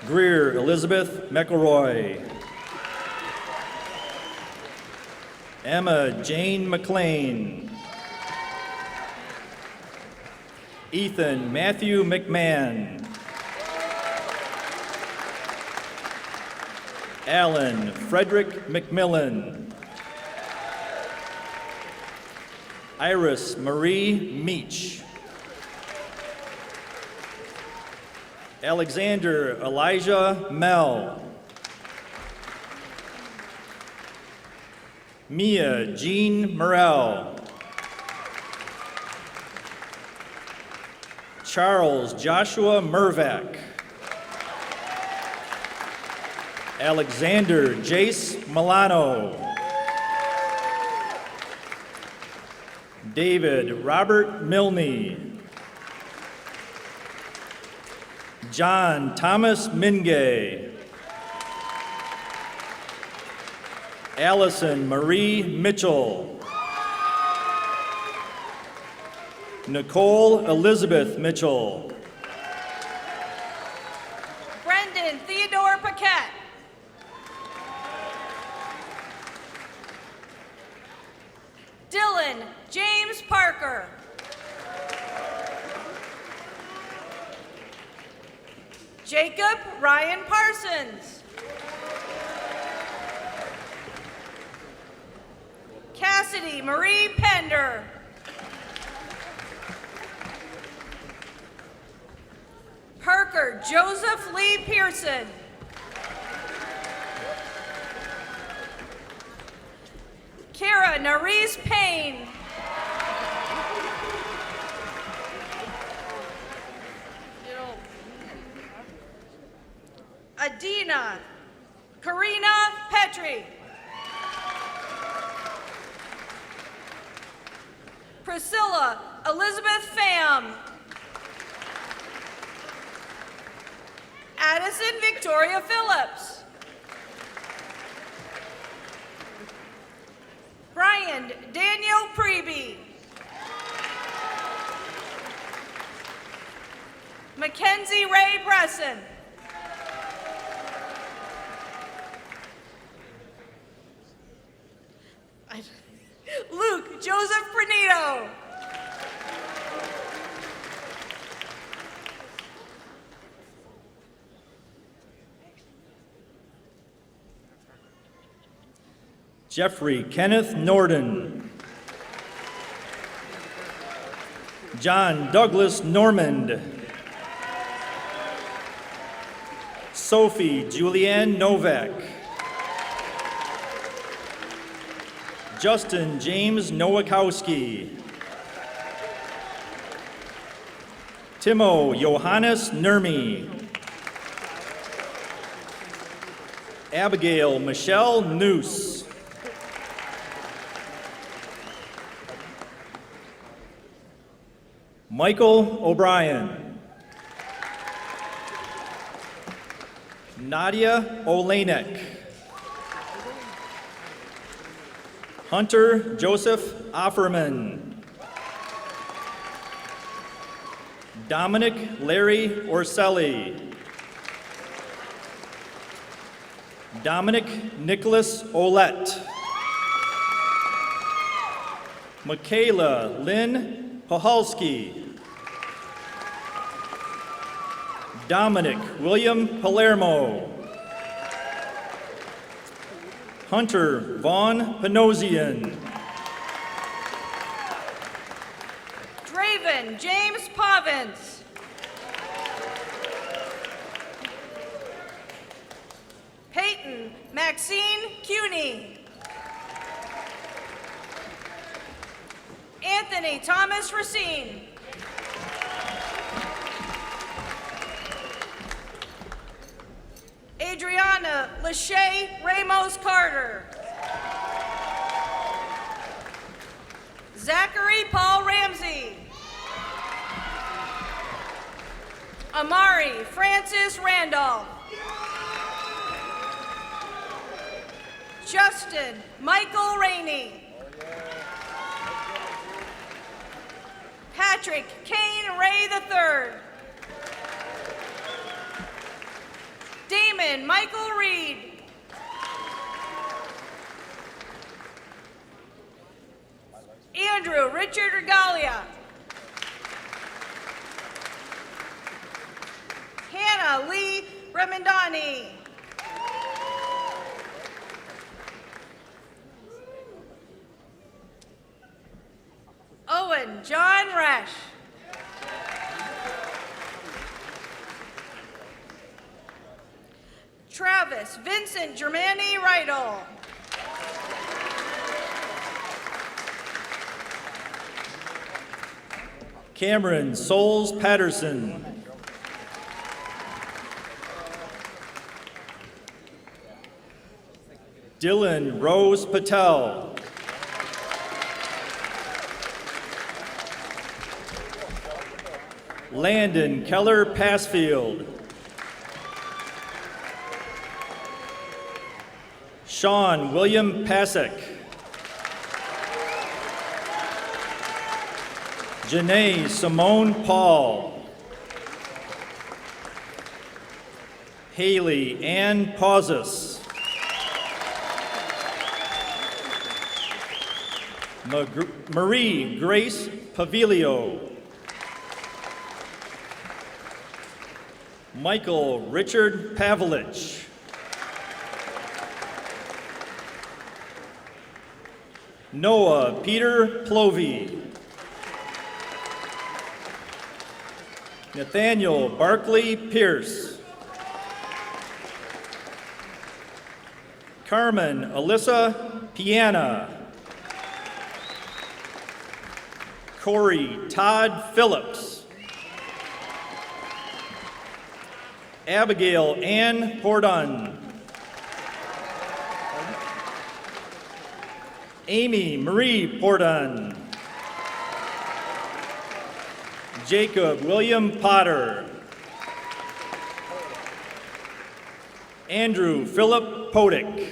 K: Greer Elizabeth McElroy. Emma Jane McLean. Ethan Matthew McMahon. Alan Frederick McMillan. Iris Marie Meach. Alexander Elijah Mell. Mia Jean Morrell. Charles Joshua Mervac. Alexander Jace Milano. David Robert Milne. John Thomas Mingay. Allison Marie Mitchell. Nicole Elizabeth Mitchell.
B: Brendan Theodore Paquette. Dylan James Parker. Jacob Ryan Parsons. Cassidy Marie Pender. Parker Joseph Lee Pearson. Kara Nerese Payne. Adina Karina Petri. Priscilla Elizabeth Pham. Addison Victoria Phillips. Brian Daniel Preby. Mackenzie Ray Bresson. Luke Joseph Pernito.
K: Jeffrey Kenneth Norden. John Douglas Normand. Sophie Julianne Novak. Justin James Nowakowski. Timo Johannes Nurmi. Abigail Michelle Noose. Michael O'Brien. Nadia Olenek. Hunter Joseph Offerman. Dominic Larry Orselli. Dominic Nicholas Olette. Michaela Lynn Pahalski. Dominic William Palermo. Hunter Vaughn Panosian.
B: Draven James Pavins. Peyton Maxine Cuny. Anthony Thomas Racine. Lachey Ramos Carter. Zachary Paul Ramsey. Amari Francis Randolph. Justin Michael Rainey. Patrick Kane Ray III. Damon Michael Reed. Andrew Richard Regalia. Hannah Lee Remendani. Owen John Resch. Travis Vincent Germani Riedel.
M: Cameron Souls Patterson. Dylan Rose Patel. Landon Keller Passfield. Sean William Pasek. Janae Simone Paul. Haley Ann Pausas. Marie Grace Pavilio. Michael Richard Pavlich. Noah Peter Plovey. Nathaniel Barkley Pierce. Carmen Alyssa Piana. Corey Todd Phillips. Abigail Ann Pordon. Amy Marie Pordon. Jacob William Potter. Andrew Philip Podick.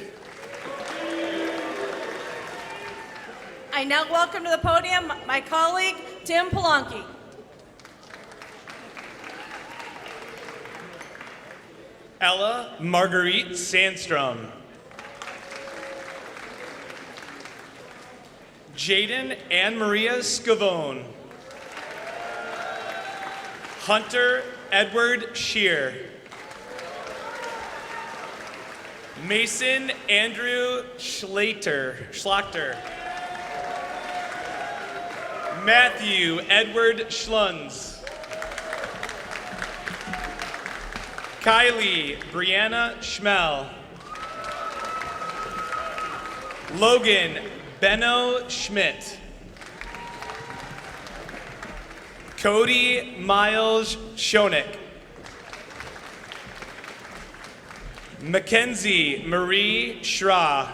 B: I now welcome to the podium my colleague, Tim Polanki.
O: Ella Marguerite Sandstrom. Jaden Ann Maria Scavone. Hunter Edward Shear. Mason Andrew Schlachter. Matthew Edward Schlunz. Kylie Brianna Schmel. Logan Benno Schmidt. Cody Miles Schoenig. Mackenzie Marie Schra.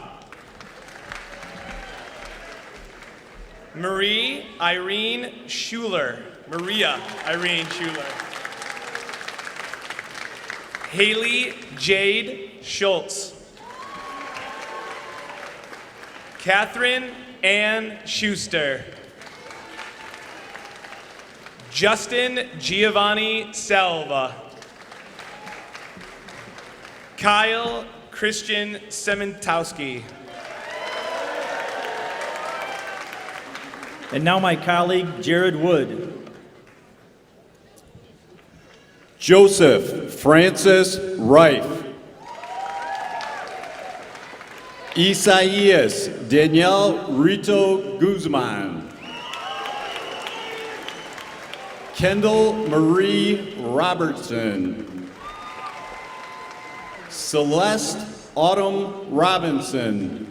O: Maria Irene Schuler. Haley Jade Schultz. Catherine Ann Schuster. Justin Giovanni Selva. Kyle Christian Sementowski.
M: And now my colleague, Jared Wood.
P: Joseph Francis Reif. Isaias Danielle Rito Guzman. Kendall Marie Robertson. Celeste Autumn Robinson.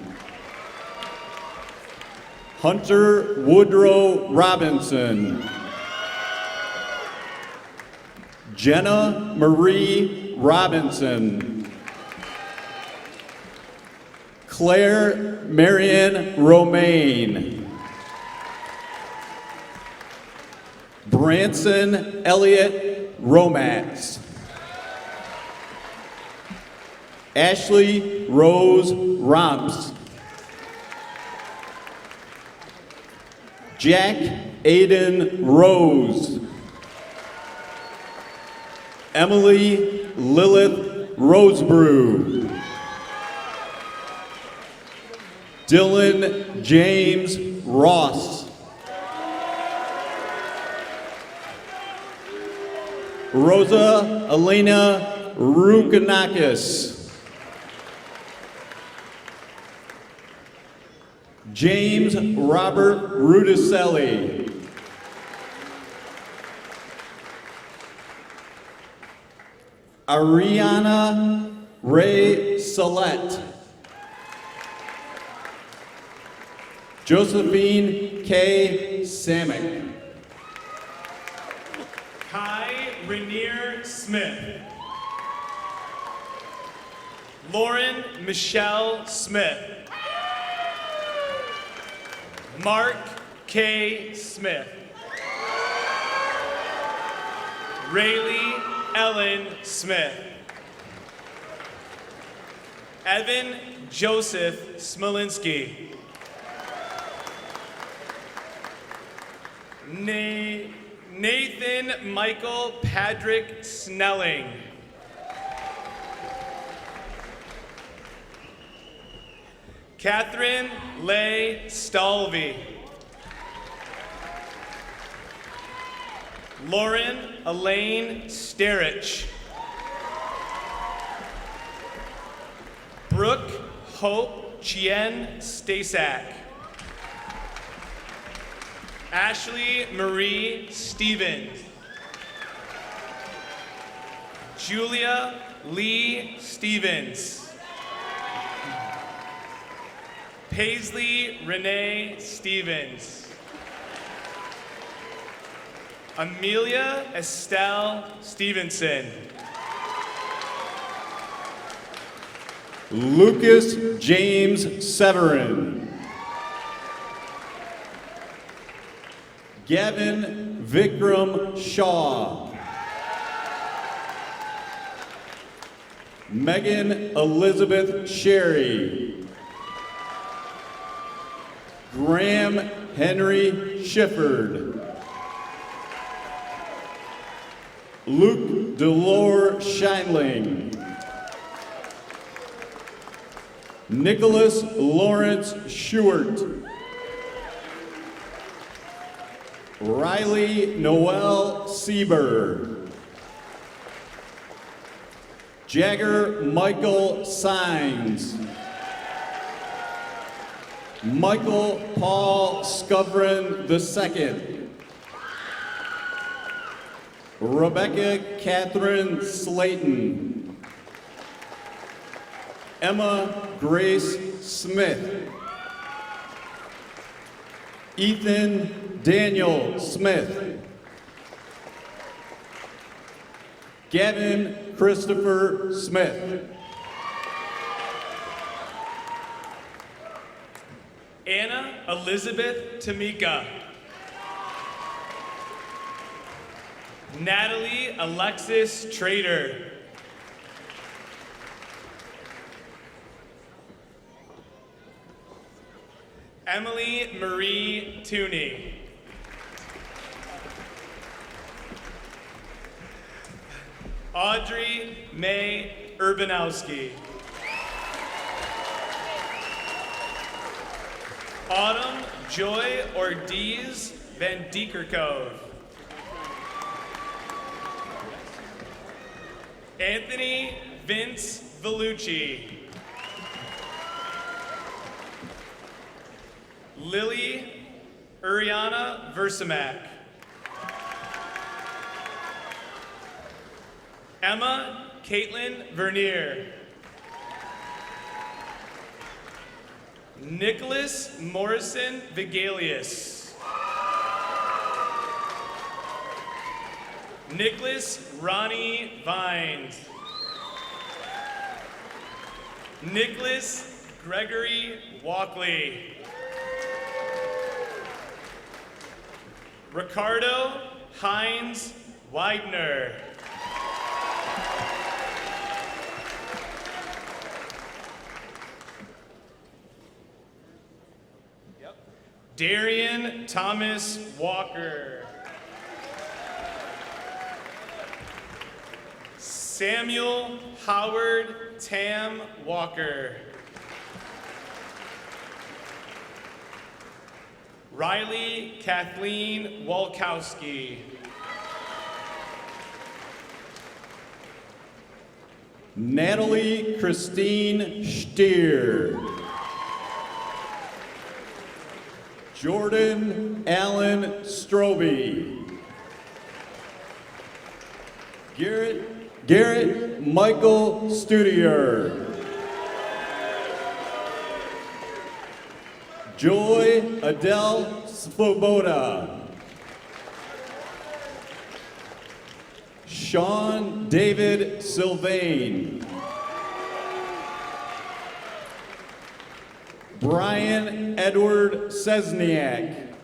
P: Hunter Woodrow Robinson. Jenna Marie Robinson. Claire Marion Romaine. Branson Elliott Romax. Ashley Rose Romps. Jack Aiden Rose. Emily Lilith Rosebrew. Dylan James Ross. Rosa Elena Rukanakis. James Robert Rudicelli. Ariana Ray Salette. Josephine K. Samick.
O: Kai Rainier Smith. Lauren Michelle Smith. Mark K. Smith. Rayleigh Ellen Smith. Evan Joseph Smolinski. Nathan Michael Patrick Snelling. Catherine Leigh Stalvey. Lauren Elaine Sterich. Brooke Hope Chien Stasak. Ashley Marie Stevens. Julia Lee Stevens. Paisley Renee Stevens. Amelia Estelle Stevenson.
P: Lucas James Severin. Gavin Vikram Shaw. Megan Elizabeth Sherry. Graham Henry Shifford. Luke Delore Scheinling. Nicholas Lawrence Schubert. Riley Noel Sieber. Jagger Michael Sines. Michael Paul Scovrin II. Rebecca Catherine Slayton. Emma Grace Smith. Ethan Daniel Smith. Gavin Christopher Smith.
O: Anna Elizabeth Tamika. Natalie Alexis Trader. Emily Marie Tooney. Audrey May Urbanowski. Autumn Joy Ortiz Van Diekerkove. Anthony Vince Vellucci. Lily Uriana Versamak. Emma Caitlin Vernier. Nicholas Morrison Vigalius. Nicholas Ronnie Vines. Nicholas Gregory Walkley. Ricardo Hines Widener. Darian Thomas Walker. Samuel Howard Tam Walker. Riley Kathleen Walkowski.
P: Natalie Christine Stier. Jordan Allen Strobe. Garrett Michael Studier. Joy Adele Svoboda. Sean David Sylvain. Brian Edward Sesniak.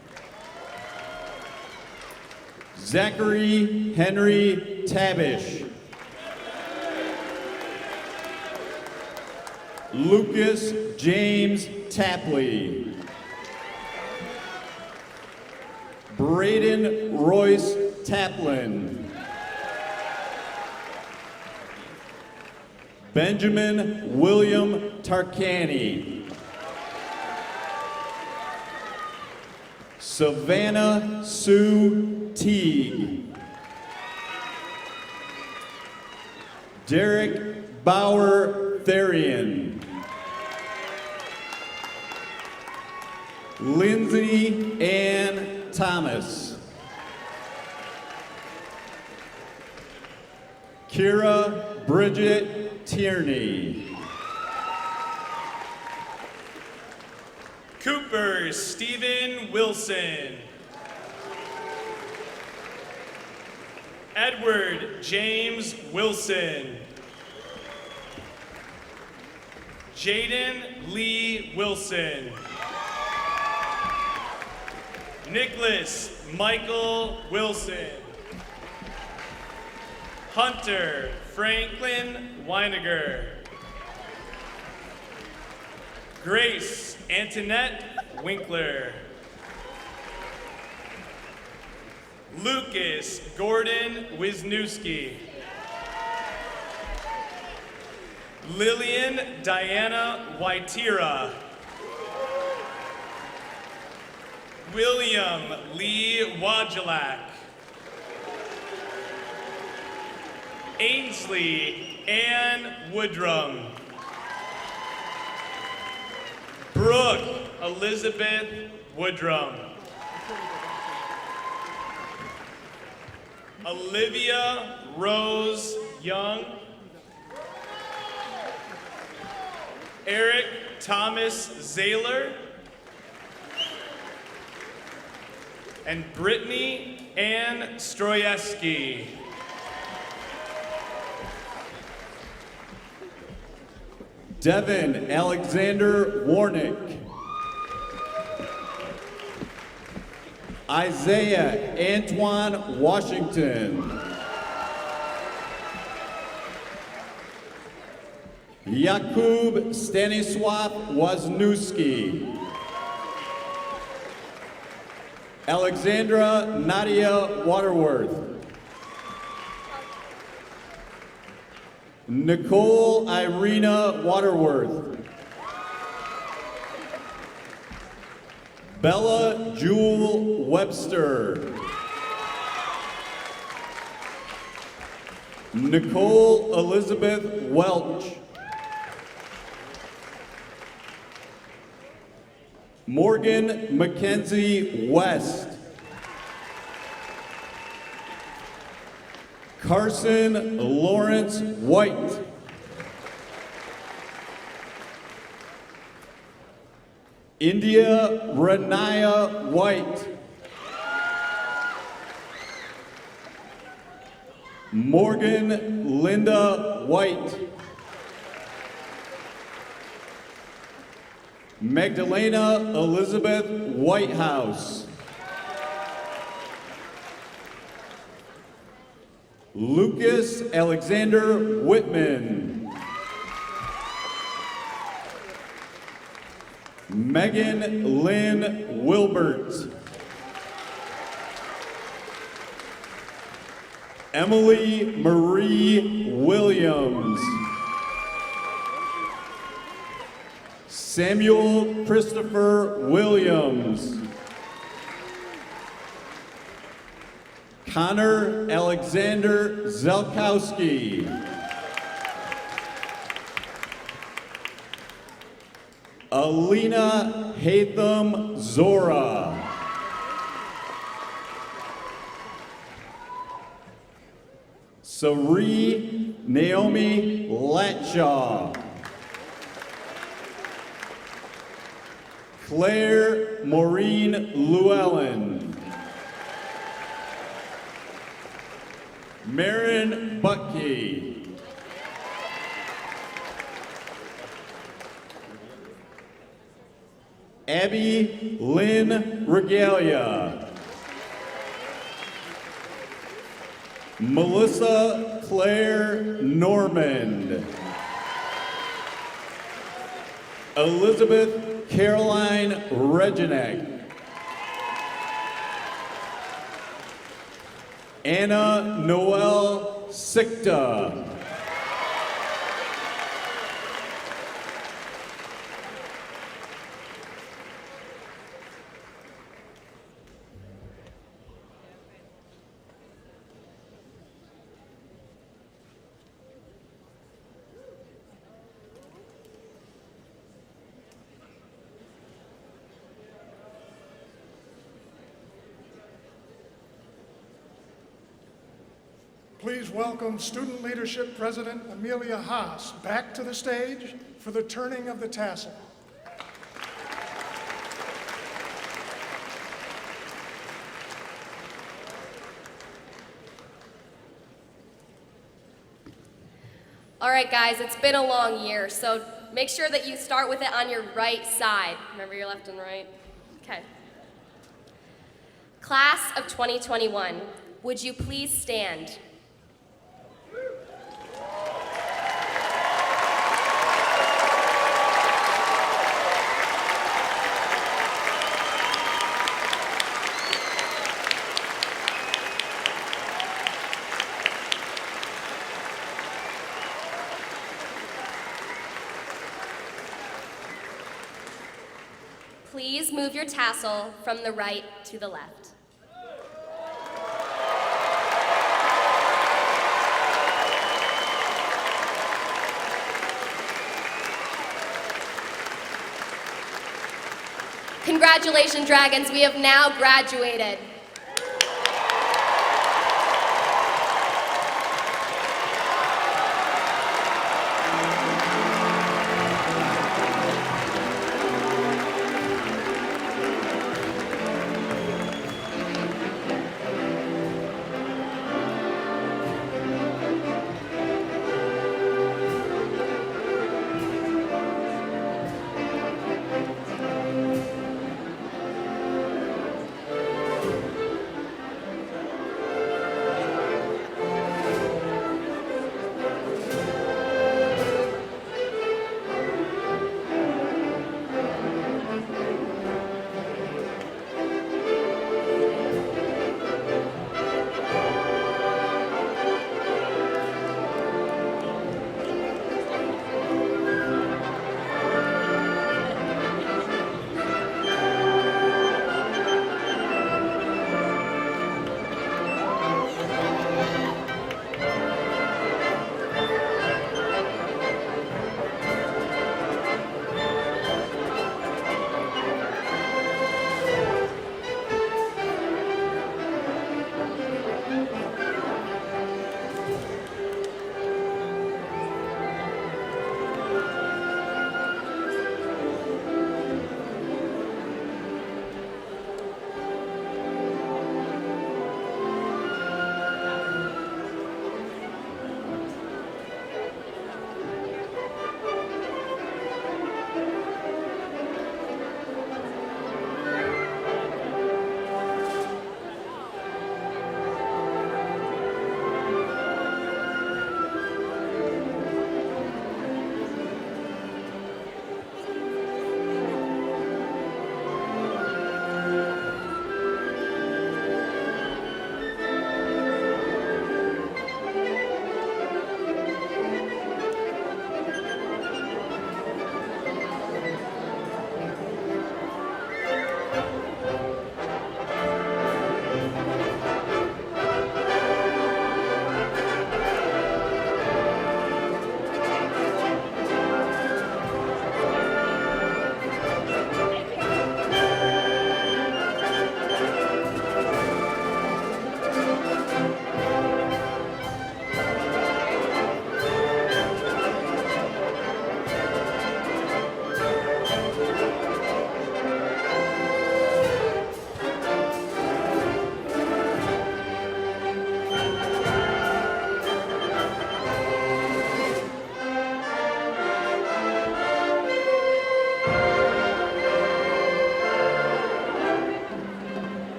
P: Zachary Henry Tabish. Lucas James Tapley. Braden Royce Taplin. Benjamin William Tarkani. Savannah Sue Teague. Derek Bauer Therian. Lindsay Ann Thomas. Kira Bridget Tierney.
O: Cooper Stephen Wilson. Edward James Wilson. Jaden Lee Wilson. Nicholas Michael Wilson. Hunter Franklin Weiniger. Grace Antoinette Winkler. Lucas Gordon Wisniewski. Lillian Diana Waitira. William Lee Wajalak. Ainsley Ann Woodrum. Brooke Elizabeth Woodrum. Olivia Rose Young. Eric Thomas Zahler. And Brittany Ann Stroyeski.
P: Devin Alexander Warnick. Isaiah Antoine Washington. Jakub Stanisław Wozniewski. Alexandra Nadia Waterworth. Nicole Irina Waterworth. Bella Jewel Webster. Nicole Elizabeth Welch. Morgan Mackenzie West. Carson Lawrence White. India Renaya White. Morgan Linda White. Magdalena Elizabeth Whitehouse. Lucas Alexander Whitman. Megan Lynn Wilbert. Emily Marie Williams. Samuel Christopher Williams. Connor Alexander Zelkowski. Alina Hatham Zora. Sari Naomi Latshaw. Claire Maureen Llewellyn. Marin Butkey. Abby Lynn Regalia. Melissa Claire Normand. Elizabeth Caroline Reginek. Anna Noel Sikta.
A: Please welcome Student Leadership President Amelia Haas back to the stage for the turning of the tassel.
F: All right, guys, it's been a long year, so make sure that you start with it on your right side. Remember your left and right? Okay. Class of 2021, would you please stand? Please move your tassel from the right to the left. Congratulations, Dragons, we have now graduated.